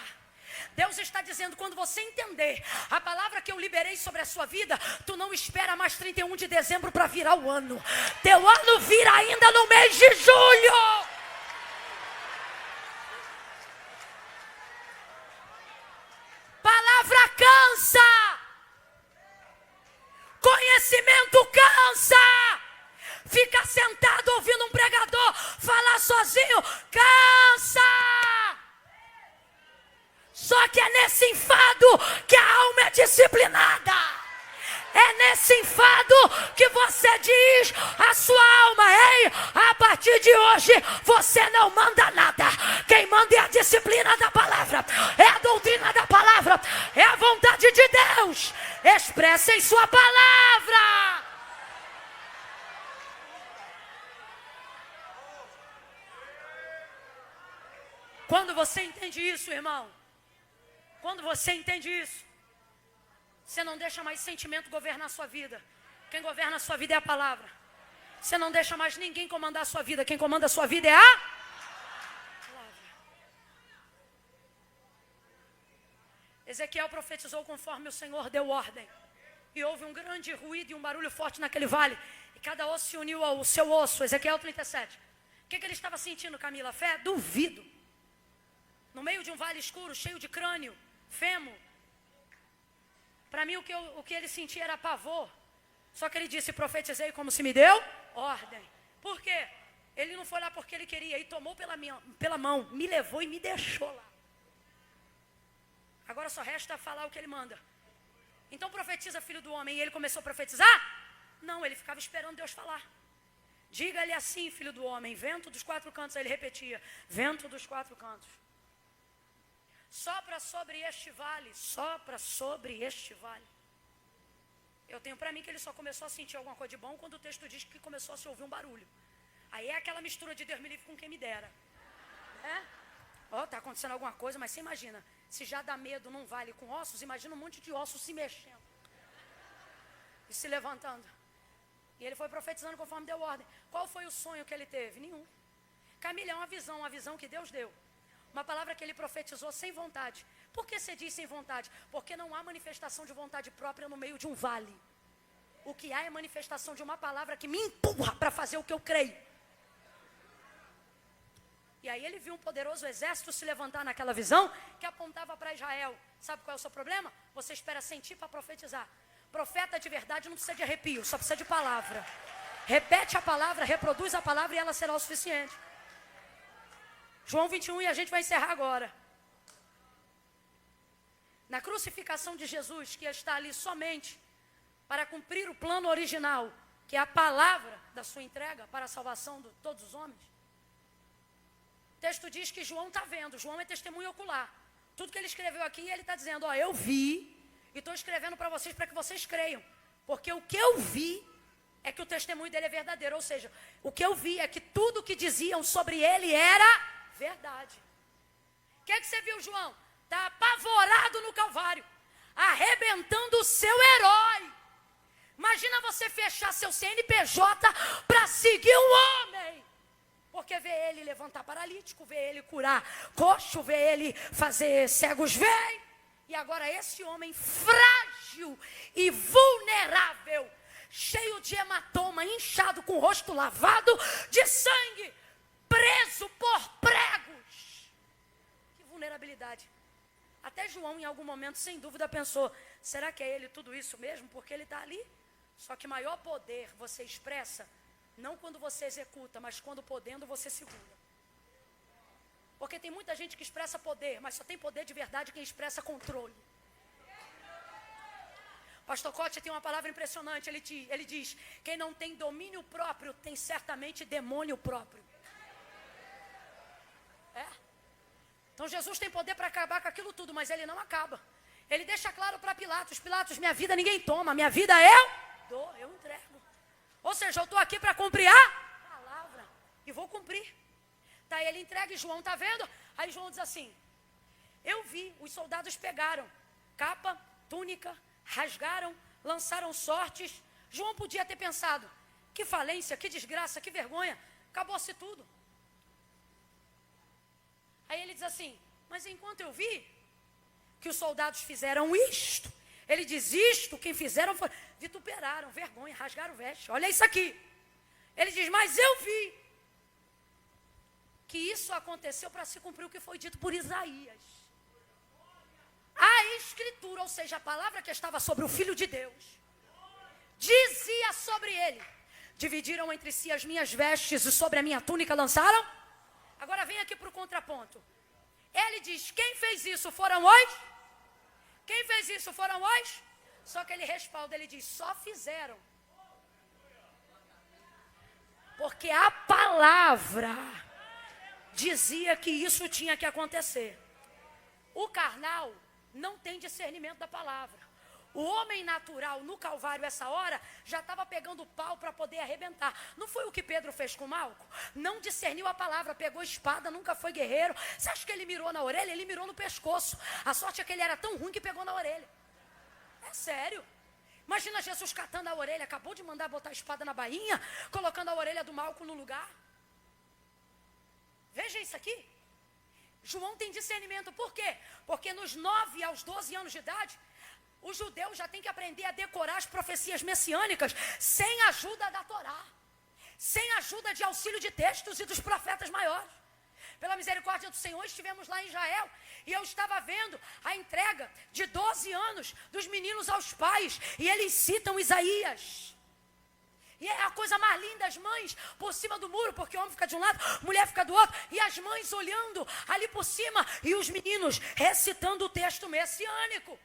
Deus está dizendo, quando você entender a palavra que eu liberei sobre a sua vida, tu não espera mais 31 de dezembro para virar o ano. Teu ano vira ainda no mês de julho. Palavra cansa. Conhecimento cansa. Ficar sentado ouvindo um pregador falar sozinho, cansa! Só que é nesse enfado que a alma é disciplinada. É nesse enfado que você diz à sua alma, ei, a partir de hoje você não manda nada. Quem manda é a disciplina da palavra, é a doutrina da palavra, é a vontade de Deus. Expressa em sua palavra. Quando você entende isso, irmão, quando você entende isso, você não deixa mais sentimento governar a sua vida. Quem governa a sua vida é a palavra. Você não deixa mais ninguém comandar a sua vida. Quem comanda a sua vida é a palavra. Ezequiel profetizou conforme o Senhor deu ordem. E houve um grande ruído e um barulho forte naquele vale. E cada osso se uniu ao seu osso. Ezequiel 37. O que ele estava sentindo, Camila? Fé? Duvido. No meio de um vale escuro, cheio de crânio, fêmur. Para mim, o que ele sentia era pavor. Só que ele disse, profetizei como se me deu ordem. Por quê? Ele não foi lá porque ele queria, e tomou pela mão, me levou e me deixou lá. Agora só resta falar o que ele manda. Então profetiza, filho do homem. E ele começou a profetizar? Não, ele ficava esperando Deus falar. Diga-lhe assim, filho do homem, vento dos quatro cantos. Aí ele repetia, vento dos quatro cantos. Sopra sobre este vale, sopra sobre este vale. Eu tenho para mim que ele só começou a sentir alguma coisa de bom quando o texto diz que começou a se ouvir um barulho. Aí é aquela mistura de Deus me livre com quem me dera. Tá acontecendo alguma coisa, mas você imagina, se já dá medo num vale com ossos, imagina um monte de ossos se mexendo e se levantando. E ele foi profetizando conforme deu ordem. Qual foi o sonho que ele teve? Nenhum. Camila, é uma visão que Deus deu. Uma palavra que ele profetizou sem vontade. Por que você diz sem vontade? Porque não há manifestação de vontade própria no meio de um vale. O que há é manifestação de uma palavra que me empurra para fazer o que eu creio. E aí ele viu um poderoso exército se levantar naquela visão que apontava para Israel. Sabe qual é o seu problema? Você espera sentir para profetizar. Profeta de verdade não precisa de arrepio, só precisa de palavra. Repete a palavra, reproduz a palavra e ela será o suficiente. João 21, e a gente vai encerrar agora. Na crucificação de Jesus, que está ali somente para cumprir o plano original, que é a palavra da sua entrega para a salvação de todos os homens. O texto diz que João está vendo, João é testemunho ocular. Tudo que ele escreveu aqui, ele está dizendo, ó, eu vi e estou escrevendo para vocês que vocês creiam. Porque o que eu vi é que o testemunho dele é verdadeiro. Ou seja, o que eu vi é que tudo que diziam sobre ele era verdade. O que você viu, João? Está apavorado no Calvário, arrebentando o seu herói. Imagina você fechar seu CNPJ para seguir um homem. Porque vê ele levantar paralítico, vê ele curar coxo, vê ele fazer cegos ver. E agora esse homem frágil e vulnerável, cheio de hematoma, inchado, com o rosto lavado de sangue, preso por pregos. Que vulnerabilidade. Até João, em algum momento, sem dúvida, pensou, será que é ele tudo isso mesmo? Porque ele está ali. Só que maior poder você expressa, não quando você executa, mas quando podendo você segura. Porque tem muita gente que expressa poder, mas só tem poder de verdade quem expressa controle. Pastor Cote tem uma palavra impressionante, ele diz, quem não tem domínio próprio, tem certamente demônio próprio. Então Jesus tem poder para acabar com aquilo tudo, mas ele não acaba. Ele deixa claro para Pilatos, Pilatos, minha vida ninguém toma, minha vida eu dou, eu entrego. Ou seja, eu estou aqui para cumprir a palavra, e vou cumprir. Tá, ele entrega e João está vendo, aí João diz assim, eu vi, os soldados pegaram capa, túnica, rasgaram, lançaram sortes. João podia ter pensado, que falência, que desgraça, que vergonha, acabou-se tudo. Aí ele diz assim, mas enquanto eu vi que os soldados fizeram isto, ele diz isto, quem fizeram foi, vituperaram, vergonha, rasgaram o veste, olha isso aqui. Ele diz, mas eu vi que isso aconteceu para se cumprir o que foi dito por Isaías. A escritura, ou seja, a palavra que estava sobre o Filho de Deus, dizia sobre ele, dividiram entre si as minhas vestes e sobre a minha túnica lançaram. Agora vem aqui para o contraponto. Ele diz, quem fez isso foram os? Quem fez isso foram os? Só que ele respalda, ele diz, só fizeram. Porque a palavra dizia que isso tinha que acontecer. O carnal não tem discernimento da palavra. O homem natural no Calvário, essa hora, já estava pegando pau para poder arrebentar. Não foi o que Pedro fez com Malco? Não discerniu a palavra, pegou espada, nunca foi guerreiro. Você acha que ele mirou na orelha? Ele mirou no pescoço. A sorte é que ele era tão ruim que pegou na orelha. É sério. Imagina Jesus catando a orelha, acabou de mandar botar a espada na bainha, colocando a orelha do Malco no lugar. Veja isso aqui. João tem discernimento. Por quê? Porque nos 9 aos 12 anos de idade, o judeu já tem que aprender a decorar as profecias messiânicas sem ajuda da Torá, sem ajuda de auxílio de textos e dos profetas maiores. Pela misericórdia do Senhor, estivemos lá em Israel e eu estava vendo a entrega de 12 anos dos meninos aos pais e eles citam Isaías. E é a coisa mais linda, as mães por cima do muro, porque o homem fica de um lado, a mulher fica do outro, e as mães olhando ali por cima e os meninos recitando o texto messiânico.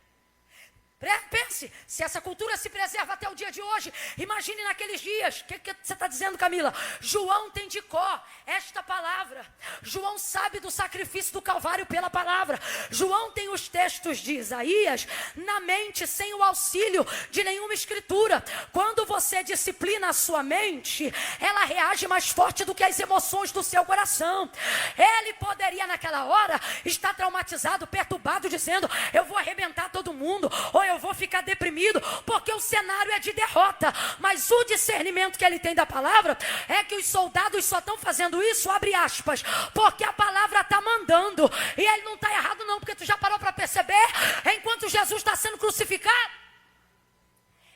Pense, se essa cultura se preserva até o dia de hoje, imagine naqueles dias. O que você está dizendo, Camila? João tem de cor esta palavra. João sabe do sacrifício do Calvário pela palavra. João tem os textos de Isaías na mente, sem o auxílio de nenhuma escritura. Quando você disciplina a sua mente, ela reage mais forte do que as emoções do seu coração. Ele poderia naquela hora estar traumatizado, perturbado, dizendo, eu vou arrebentar todo mundo, ou eu vou ficar deprimido, desprevenido, porque o cenário é de derrota. Mas o discernimento que ele tem da palavra é que os soldados só estão fazendo isso, abre aspas, porque a palavra está mandando. E ele não está errado não, porque tu já parou para perceber? Enquanto Jesus está sendo crucificado,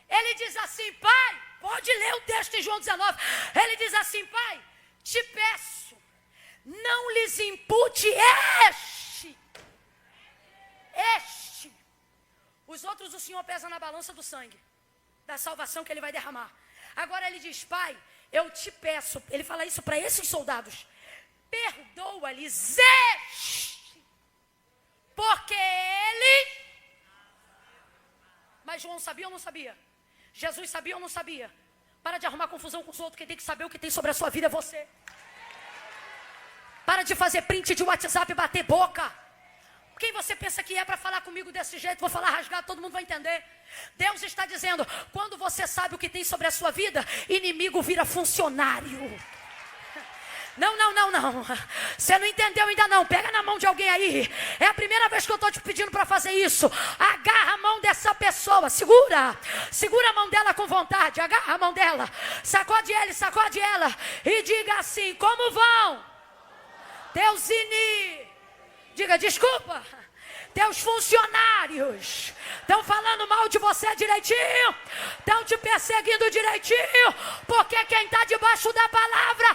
ele diz assim: Pai, pode ler o texto em João 19. Ele diz assim: Pai, te peço, não lhes impute este. Os outros o Senhor pesa na balança do sangue, da salvação que ele vai derramar. Agora ele diz: Pai, eu te peço, ele fala isso para esses soldados, perdoa-lhes este, porque ele... Mas João sabia ou não sabia? Jesus sabia ou não sabia? Para de arrumar confusão com os outros. Quem tem que saber o que tem sobre a sua vida é você. Para de fazer print de WhatsApp e bater boca. Quem você pensa que é para falar comigo desse jeito? Vou falar rasgado, todo mundo vai entender. Deus está dizendo: quando você sabe o que tem sobre a sua vida, inimigo vira funcionário. Não. Você não entendeu ainda não. Pega na mão de alguém aí. É a primeira vez que eu estou te pedindo para fazer isso. Agarra a mão dessa pessoa. Segura a mão dela com vontade. Agarra a mão dela. Sacode ela. E diga assim: como vão? Teus diga desculpa. Teus funcionários estão falando mal de você direitinho, estão te perseguindo direitinho, porque quem está debaixo da palavra,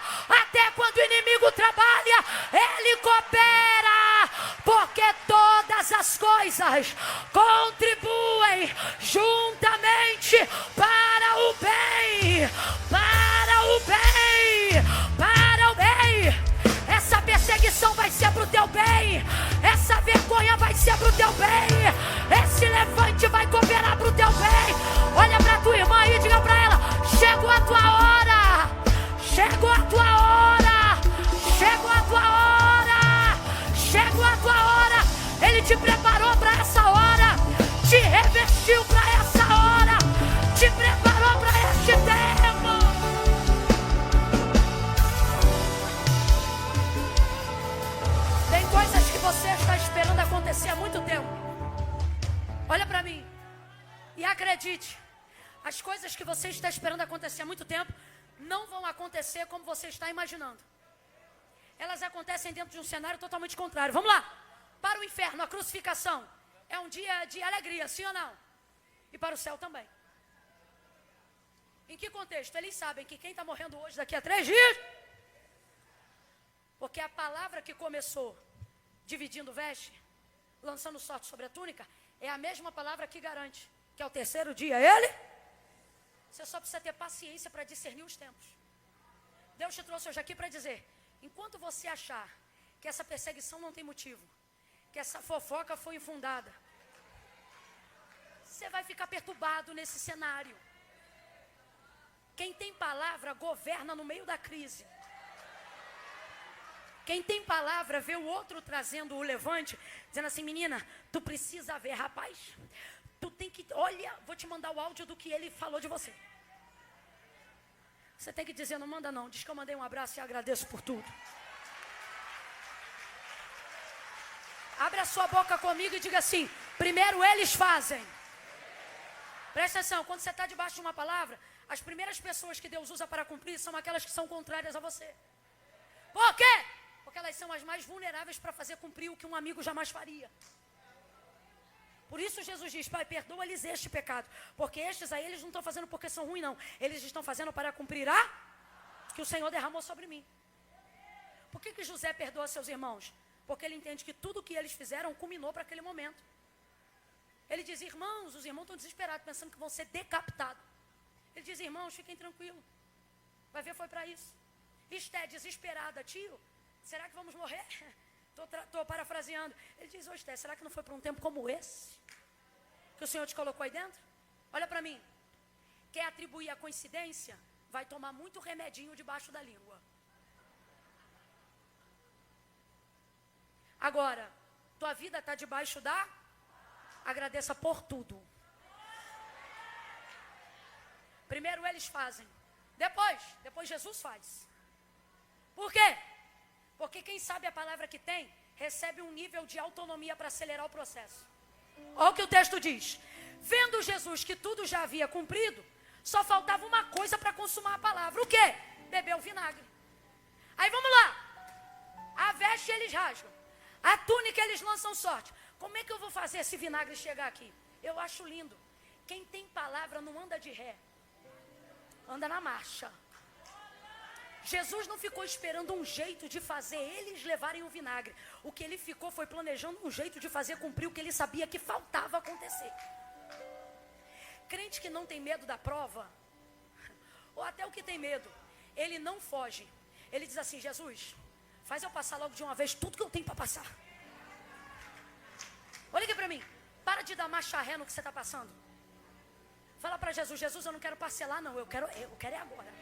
até quando o inimigo trabalha, ele coopera, porque todas as coisas contribuem juntamente para o bem, Essa perseguição vai ser para o teu bem, essa vergonha vai ser para o teu bem, esse levante vai cooperar para o teu bem. Olha para tua irmã aí e diga para ela: chegou a tua hora, chegou a tua hora, chegou a tua hora, chegou a tua hora. Ele te preparou para essa hora, te revestiu para essa hora, te preparou para este tempo. Tem coisas que você está esperando acontecer há muito tempo. Olha para mim e acredite, as coisas que você está esperando acontecer há muito tempo não vão acontecer como você está imaginando. Elas acontecem dentro de um cenário totalmente contrário. Vamos lá. Para o inferno, a crucificação é um dia de alegria, sim ou não? E para o céu também. Em que contexto? Eles sabem que quem está morrendo hoje, daqui a 3 dias... Porque a palavra que começou dividindo veste, lançando sorte sobre a túnica, é a mesma palavra que garante que ao terceiro dia ele... Você só precisa ter paciência para discernir os tempos. Deus te trouxe hoje aqui para dizer: enquanto você achar que essa perseguição não tem motivo, que essa fofoca foi infundada, você vai ficar perturbado nesse cenário. Quem tem palavra governa no meio da crise. Quem tem palavra vê o outro trazendo o levante, dizendo assim: menina, tu precisa ver, rapaz, tu tem que, olha, vou te mandar o áudio do que ele falou de você. Você tem que dizer: não manda não, diz que eu mandei um abraço e agradeço por tudo. Abre a sua boca comigo e diga assim: primeiro eles fazem. Presta atenção, quando você está debaixo de uma palavra, as primeiras pessoas que Deus usa para cumprir são aquelas que são contrárias a você. Por quê? Porque elas são as mais vulneráveis para fazer cumprir o que um amigo jamais faria. Por isso Jesus diz: Pai, perdoa-lhes este pecado. Porque estes aí, eles não estão fazendo porque são ruins, não. Eles estão fazendo para cumprir que o Senhor derramou sobre mim. Por que José perdoa seus irmãos? Porque ele entende que tudo o que eles fizeram culminou para aquele momento. Ele diz: irmãos, os irmãos estão desesperados, pensando que vão ser decapitados. Ele diz: irmãos, fiquem tranquilos. Vai ver, foi para isso. Esté desesperada, tio, será que vamos morrer? Estou parafraseando. Ele diz: ô Esté, será que não foi para um tempo como esse que o Senhor te colocou aí dentro? Olha para mim. Quer atribuir a coincidência? Vai tomar muito remedinho debaixo da língua. Agora, tua vida está debaixo da... Agradeça por tudo. Primeiro eles fazem. Depois Jesus faz. Por quê? Porque quem sabe a palavra que tem, recebe um nível de autonomia para acelerar o processo. Olha o que o texto diz. Vendo Jesus que tudo já havia cumprido, só faltava uma coisa para consumar a palavra. O quê? Beber o vinagre. Aí vamos lá. A veste eles rasgam. A túnica eles lançam sorte. Como é que eu vou fazer esse vinagre chegar aqui? Eu acho lindo. Quem tem palavra não anda de ré. Anda na marcha. Jesus não ficou esperando um jeito de fazer eles levarem o vinagre. O que ele ficou foi planejando um jeito de fazer cumprir o que ele sabia que faltava acontecer. Crente que não tem medo da prova, ou até o que tem medo, ele não foge. Ele diz assim: Jesus, faz eu passar logo de uma vez tudo que eu tenho para passar. Olha aqui para mim. Para de dar marcha ré no que você está passando. Fala para Jesus: Jesus, eu não quero parcelar não, eu quero é agora.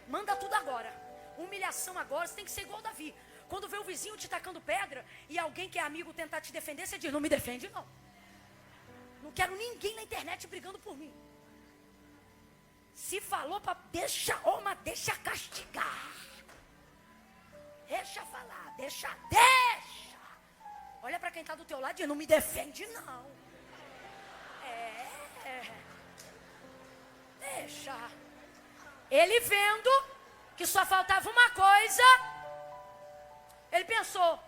Manda tudo agora. Humilhação agora. Você tem que ser igual Davi. Quando vê o vizinho te tacando pedra e alguém que é amigo tentar te defender, você diz: não me defende não. Não quero ninguém na internet brigando por mim. Se falou para deixa castigar. Deixa falar, deixa. Olha para quem está do teu lado e diz: não me defende não. Deixa. Ele vendo que só faltava uma coisa, ele pensou.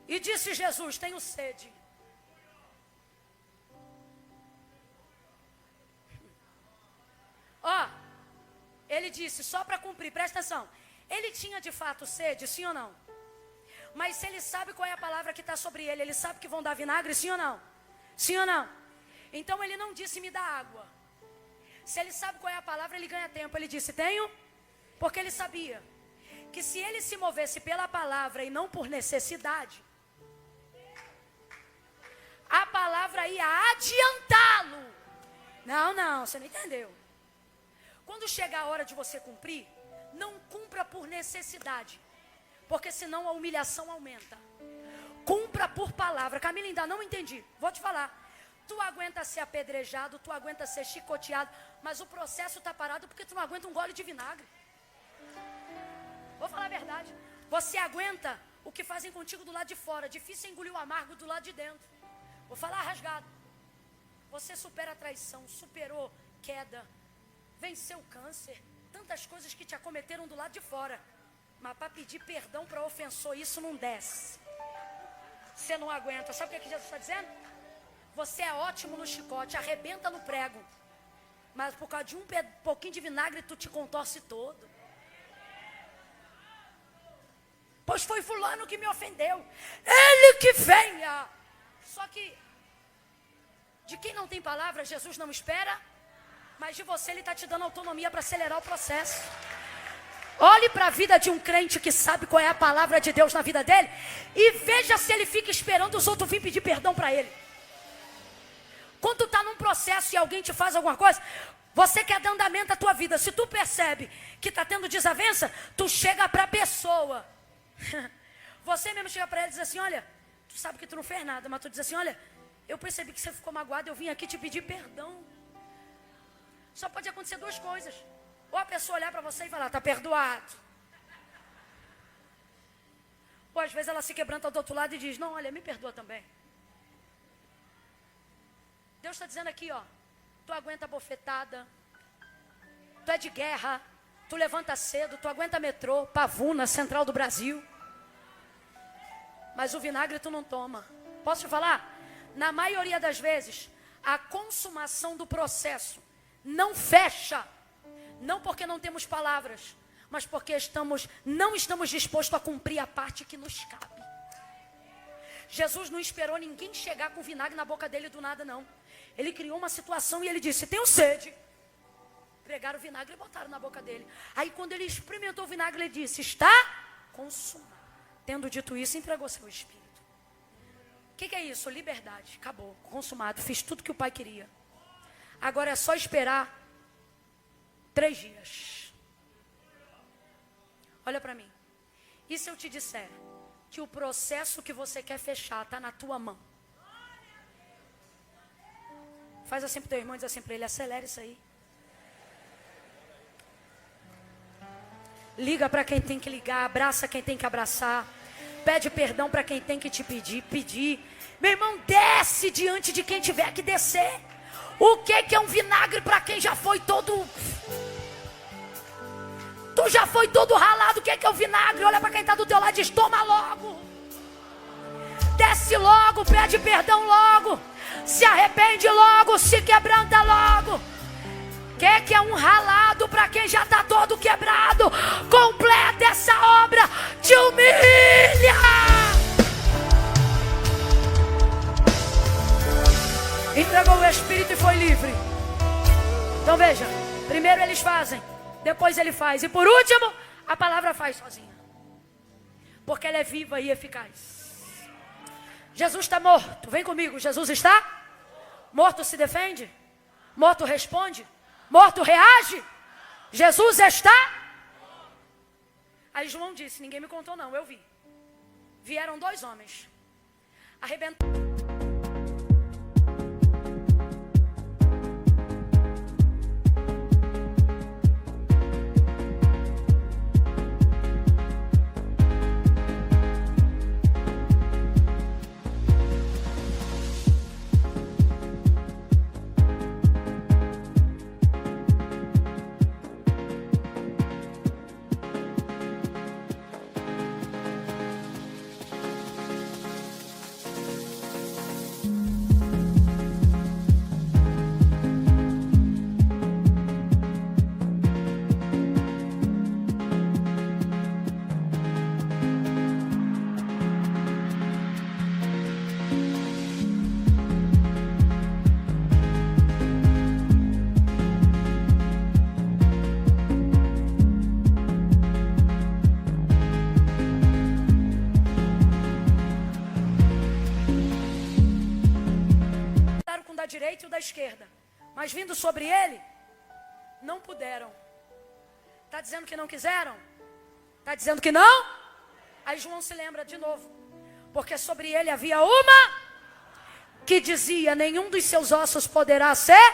E disse Jesus: tenho sede. Ó, ele disse, só para cumprir, presta atenção. Ele tinha de fato sede, sim ou não? Mas se ele sabe qual é a palavra que está sobre ele, ele sabe que vão dar vinagre, sim ou não? Sim ou não? Então ele não disse: me dá água. Se ele sabe qual é a palavra, ele ganha tempo. Ele disse: tenho, porque ele sabia que se ele se movesse pela palavra e não por necessidade, a palavra ia adiantá-lo. Não, você não entendeu. Quando chegar a hora de você cumprir, não cumpra por necessidade, porque senão a humilhação aumenta. Cumpra por palavra. Camila, ainda não entendi. Vou te falar. Tu aguenta ser apedrejado, tu aguenta ser chicoteado, mas o processo está parado porque tu não aguenta um gole de vinagre. Vou falar a verdade. Você aguenta o que fazem contigo do lado de fora. Difícil é engolir o amargo do lado de dentro. Vou falar rasgado. Você supera a traição, superou queda, venceu o câncer, tantas coisas que te acometeram do lado de fora. Mas para pedir perdão para ofensor, isso não desce. Você não aguenta. Sabe o que Jesus está dizendo? Você é ótimo no chicote, arrebenta no prego. Mas por causa de um pouquinho de vinagre, tu te contorce todo. Pois foi fulano que me ofendeu. Ele que venha. Só que, de quem não tem palavra, Jesus não espera. Mas de você ele está te dando autonomia para acelerar o processo. Olhe para a vida de um crente que sabe qual é a palavra de Deus na vida dele. E veja se ele fica esperando os outros virem pedir perdão para ele. Quando tu está num processo e alguém te faz alguma coisa, você quer dar andamento à tua vida. Se tu percebe que está tendo desavença, tu chega para a pessoa. Você mesmo chega para ela e diz assim: olha, tu sabe que tu não fez nada, mas tu diz assim: olha, eu percebi que você ficou magoado, eu vim aqui te pedir perdão. Só pode acontecer duas coisas. Ou a pessoa olhar para você e falar: está perdoado. Ou às vezes ela se quebranta do outro lado e diz: não, olha, me perdoa também. Deus está dizendo aqui, ó, tu aguenta bofetada, tu é de guerra, tu levanta cedo, tu aguenta metrô, Pavuna, Central do Brasil. Mas o vinagre tu não toma. Posso te falar? Na maioria das vezes, a consumação do processo não fecha. Não porque não temos palavras, mas porque não estamos dispostos a cumprir a parte que nos cabe. Jesus não esperou ninguém chegar com vinagre na boca dele do nada, não. Ele criou uma situação e ele disse: tenho sede. Pegaram o vinagre e botaram na boca dele. Aí quando ele experimentou o vinagre, ele disse: está consumado. Tendo dito isso, entregou seu espírito. O que é isso? Liberdade. Acabou, consumado. Fiz tudo que o Pai queria. Agora é só esperar 3 dias. Olha para mim. E se eu te disser que o processo que você quer fechar está na tua mão? Faz assim para o teu irmão e diz assim para ele: acelera isso aí. Liga para quem tem que ligar, abraça quem tem que abraçar. Pede perdão para quem tem que te pedir. Meu irmão, desce diante de quem tiver que descer. O que é um vinagre para quem já foi todo... Tu já foi todo ralado. O que é o vinagre? Olha para quem está do teu lado e diz: toma logo. Desce logo, pede perdão logo. Se arrepende logo, se quebranta logo. O que é um ralado para quem já está todo quebrado? Completa essa obra, te humilha. Entregou o Espírito e foi livre. Então veja, primeiro eles fazem, depois ele faz, e por último, a palavra faz sozinha. Porque ela é viva e eficaz. Jesus está morto, vem comigo, Jesus está? Morto se defende? Morto responde? Morto reage? Jesus está? Aí João disse, ninguém me contou não, eu vi. Vieram 2 homens, arrebentaram. Direita e o da esquerda, mas vindo sobre ele, não puderam. Está dizendo que não quiseram? Está dizendo que não? Aí João se lembra de novo, porque sobre ele havia uma que dizia, nenhum dos seus ossos poderá ser.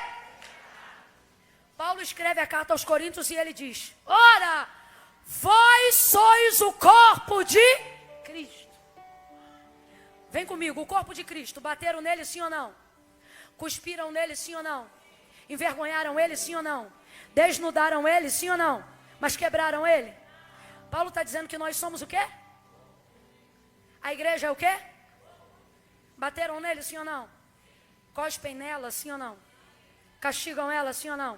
Paulo escreve a carta aos Coríntios e ele diz, ora, vós sois o corpo de Cristo. Vem comigo, o corpo de Cristo, bateram nele sim ou não? Cuspiram nele, sim ou não? Envergonharam ele, sim ou não? Desnudaram ele, sim ou não? Mas quebraram ele? Paulo está dizendo que nós somos o quê? A igreja é o quê? Bateram nele, sim ou não? Cospem nela, sim ou não? Castigam ela, sim ou não?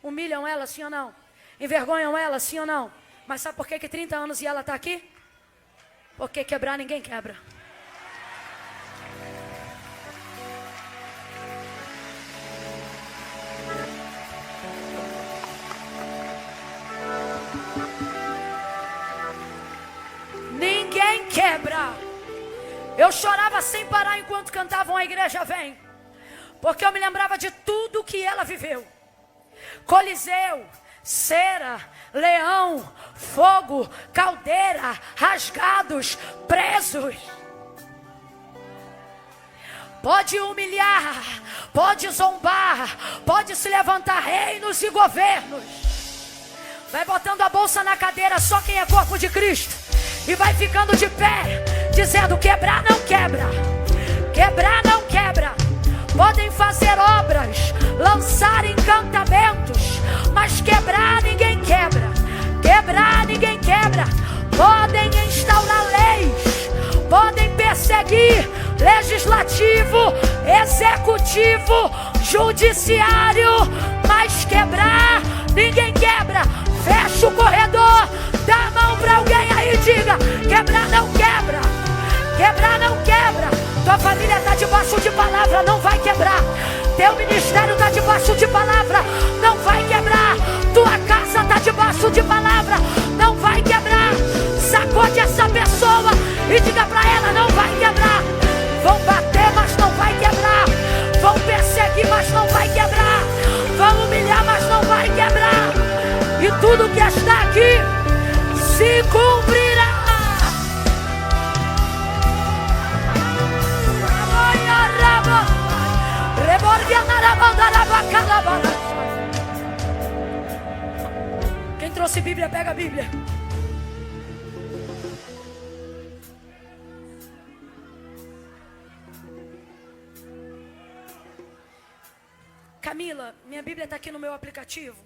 Humilham ela, sim ou não? Envergonham ela, sim ou não? Mas sabe por que 30 anos e ela está aqui? Porque quebrar ninguém quebra. Quebra. Eu chorava sem parar enquanto cantavam A Igreja Vem, porque eu me lembrava de tudo que ela viveu. Coliseu, cera, leão, fogo, caldeira, rasgados, presos. Pode humilhar, pode zombar, pode se levantar reinos e governos. Vai botando a bolsa na cadeira, só quem é corpo de Cristo. E vai ficando de pé, dizendo, quebrar não quebra. Quebrar não quebra. Podem fazer obras, lançar encantamentos, mas quebrar ninguém quebra. Quebrar ninguém quebra. Podem instaurar leis, podem perseguir legislativo, executivo, judiciário, mas quebrar ninguém quebra. Fecha o corredor, dá a mão para alguém aí e diga, quebrar não quebra. Quebrar não quebra. Tua família está debaixo de palavra, não vai quebrar. Teu ministério está debaixo de palavra, não vai quebrar. Tua casa está debaixo de palavra, não vai quebrar. Sacode essa pessoa e diga para ela, não vai quebrar. Vão bater, mas não vai quebrar. Vão perseguir, mas não vai quebrar. Vão humilhar, mas não vai quebrar. E tudo que está aqui se cumprirá. Quem trouxe Bíblia, pega a Bíblia. Camila, minha Bíblia está aqui no meu aplicativo.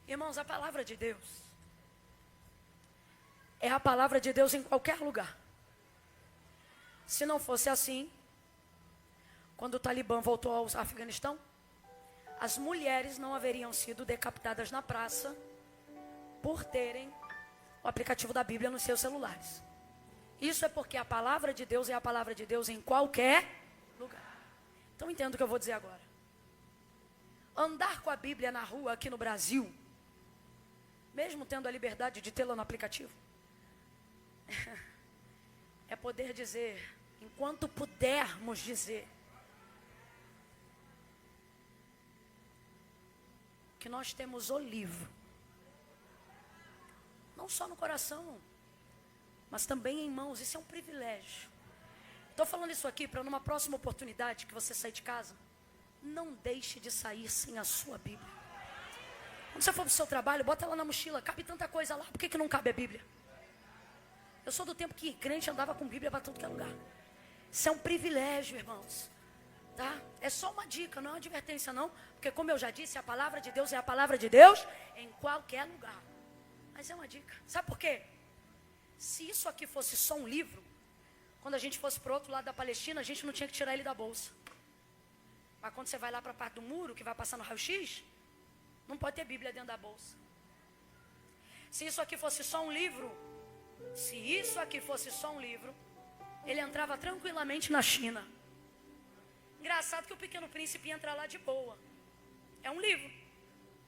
Irmãos, a palavra de Deus é a palavra de Deus em qualquer lugar. Se não fosse assim, quando o Talibã voltou ao Afeganistão, as mulheres não haveriam sido decapitadas na praça por terem o aplicativo da Bíblia nos seus celulares. Isso é porque a palavra de Deus é a palavra de Deus em qualquer lugar. Então entenda o que eu vou dizer agora. Andar com a Bíblia na rua aqui no Brasil, mesmo tendo a liberdade de tê-la no aplicativo, é poder dizer, enquanto pudermos dizer, que nós temos o livro, não só no coração, mas também em mãos. Isso é um privilégio. Estou falando isso aqui para numa próxima oportunidade que você sair de casa, não deixe de sair sem a sua Bíblia. Quando você for para o seu trabalho, bota ela na mochila, cabe tanta coisa lá, por que não cabe a Bíblia? Eu sou do tempo que crente andava com Bíblia para tudo que é lugar. Isso é um privilégio, irmãos. Tá? É só uma dica, não é uma advertência não, porque como eu já disse, a palavra de Deus é a palavra de Deus em qualquer lugar. Mas é uma dica, sabe por quê? Se isso aqui fosse só um livro, quando a gente fosse para o outro lado da Palestina, a gente não tinha que tirar ele da bolsa. Mas quando você vai lá para a parte do muro, que vai passar no raio-x, não pode ter Bíblia dentro da bolsa. Se isso aqui fosse só um livro, ele entrava tranquilamente na China. Engraçado que o Pequeno Príncipe entra lá de boa. É um livro.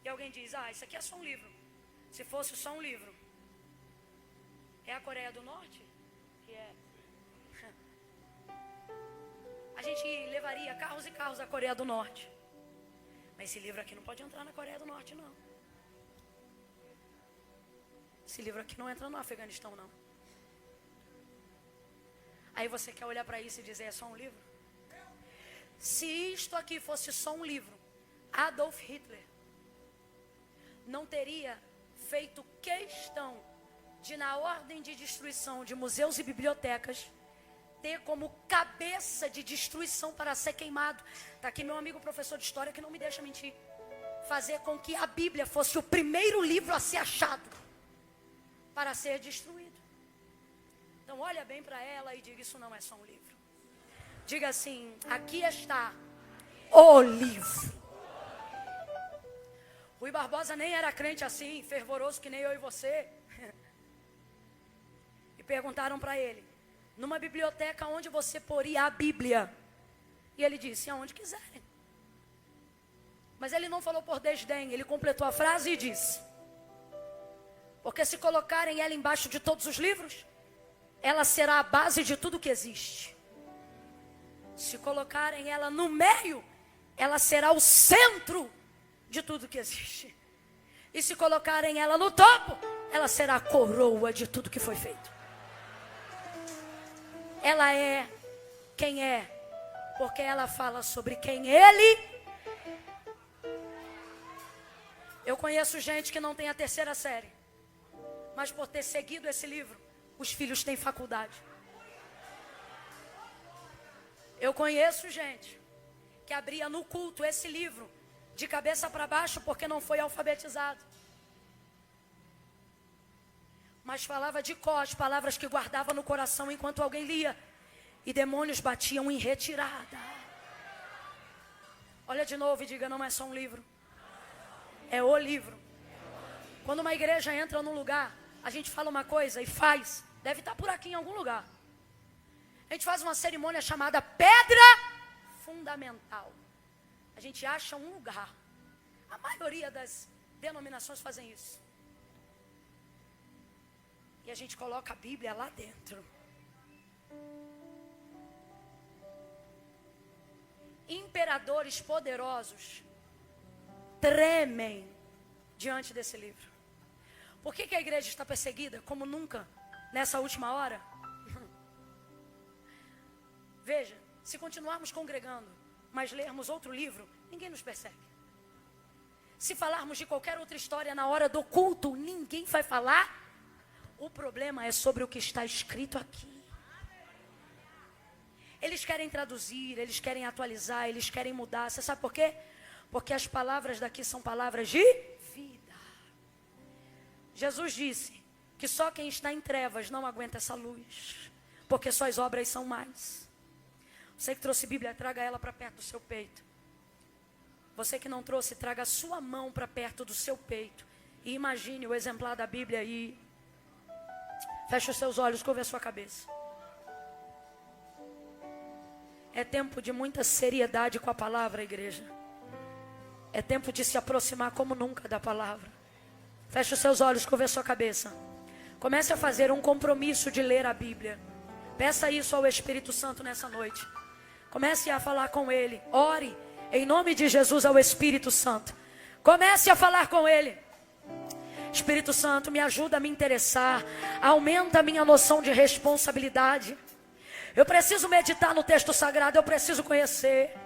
E alguém diz, isso aqui é só um livro. Se fosse só um livro, é a Coreia do Norte? Que é. A gente levaria carros e carros à Coreia do Norte. Mas esse livro aqui não pode entrar na Coreia do Norte, não. Esse livro aqui não entra no Afeganistão, não. Aí você quer olhar para isso e dizer, é só um livro? Se isto aqui fosse só um livro, Adolf Hitler não teria feito questão de, na ordem de destruição de museus e bibliotecas, ter como cabeça de destruição para ser queimado. Está aqui meu amigo professor de história que não me deixa mentir. Fazer com que a Bíblia fosse o primeiro livro a ser achado para ser destruído. Então olha bem para ela e diga, isso não é só um livro. Diga assim, aqui está o livro. Rui Barbosa nem era crente assim, fervoroso que nem eu e você. E perguntaram para ele, numa biblioteca onde você poria a Bíblia? E ele disse, aonde quiserem. Mas ele não falou por desdém, ele completou a frase e disse, porque se colocarem ela embaixo de todos os livros, ela será a base de tudo que existe. Se colocarem ela no meio, ela será o centro de tudo que existe. E se colocarem ela no topo, ela será a coroa de tudo que foi feito. Ela é quem é, porque ela fala sobre quem ele é. Eu conheço gente que não tem a 3ª série, mas por ter seguido esse livro, os filhos têm faculdade. Eu conheço gente que abria no culto esse livro de cabeça para baixo porque não foi alfabetizado. Mas falava de cor as palavras que guardava no coração enquanto alguém lia. E demônios batiam em retirada. Olha de novo e diga, não é só um livro. É o livro. Quando uma igreja entra num lugar, a gente fala uma coisa e faz. Deve estar por aqui em algum lugar. A gente faz uma cerimônia chamada pedra fundamental. A gente acha um lugar. A maioria das denominações fazem isso. E a gente coloca a Bíblia lá dentro. Imperadores poderosos tremem diante desse livro. Por que a igreja está perseguida como nunca nessa última hora? Veja, se continuarmos congregando, mas lermos outro livro, ninguém nos persegue. Se falarmos de qualquer outra história na hora do culto, ninguém vai falar. O problema é sobre o que está escrito aqui. Eles querem traduzir, eles querem atualizar, eles querem mudar. Você sabe por quê? Porque as palavras daqui são palavras de vida. Jesus disse que só quem está em trevas não aguenta essa luz, porque suas obras são mais. Você que trouxe Bíblia, traga ela para perto do seu peito. Você que não trouxe, traga a sua mão para perto do seu peito. E imagine o exemplar da Bíblia aí. Feche os seus olhos, curva a sua cabeça. É tempo de muita seriedade com a palavra, igreja. É tempo de se aproximar como nunca da palavra. Feche os seus olhos, curva a sua cabeça. Comece a fazer um compromisso de ler a Bíblia. Peça isso ao Espírito Santo nessa noite. Comece a falar com Ele. Ore em nome de Jesus ao Espírito Santo. Comece a falar com Ele. Espírito Santo, me ajuda a me interessar. Aumenta a minha noção de responsabilidade. Eu preciso meditar no texto sagrado. Eu preciso conhecer.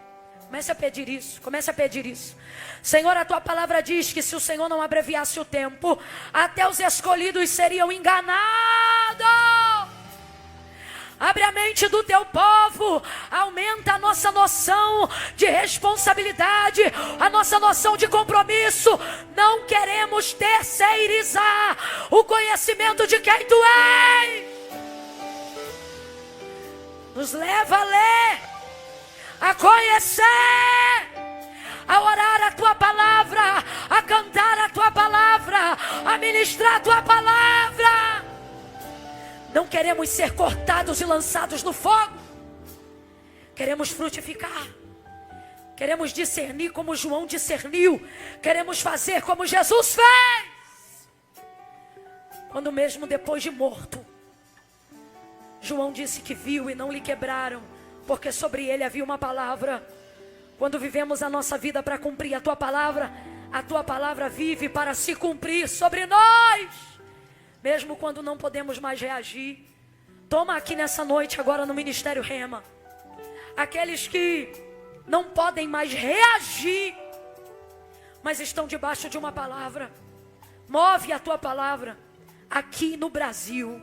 Comece a pedir isso. Comece a pedir isso. Senhor, a tua palavra diz que se o Senhor não abreviasse o tempo, até os escolhidos seriam enganados. Abre a mente do teu povo, aumenta a nossa noção de responsabilidade, a nossa noção de compromisso. Não queremos terceirizar o conhecimento de quem tu és. Nos leva a ler, a conhecer, a orar a tua palavra, a cantar a tua palavra, a ministrar a tua palavra. Não queremos ser cortados e lançados no fogo. Queremos frutificar. Queremos discernir como João discerniu. Queremos fazer como Jesus fez. Quando mesmo depois de morto, João disse que viu e não lhe quebraram, porque sobre ele havia uma palavra. Quando vivemos a nossa vida para cumprir a tua palavra vive para se cumprir sobre nós. Mesmo quando não podemos mais reagir. Toma aqui nessa noite, agora no Ministério Rema, aqueles que não podem mais reagir, mas estão debaixo de uma palavra. Move a tua palavra aqui no Brasil.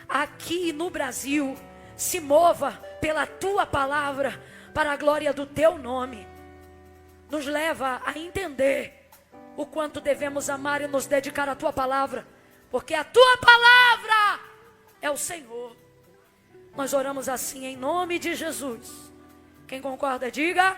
Aqui no Brasil, se mova pela tua palavra, para a glória do teu nome. Nos leva a entender o quanto devemos amar e nos dedicar à tua palavra, porque a tua palavra é o Senhor. Nós oramos assim em nome de Jesus. Quem concorda, diga.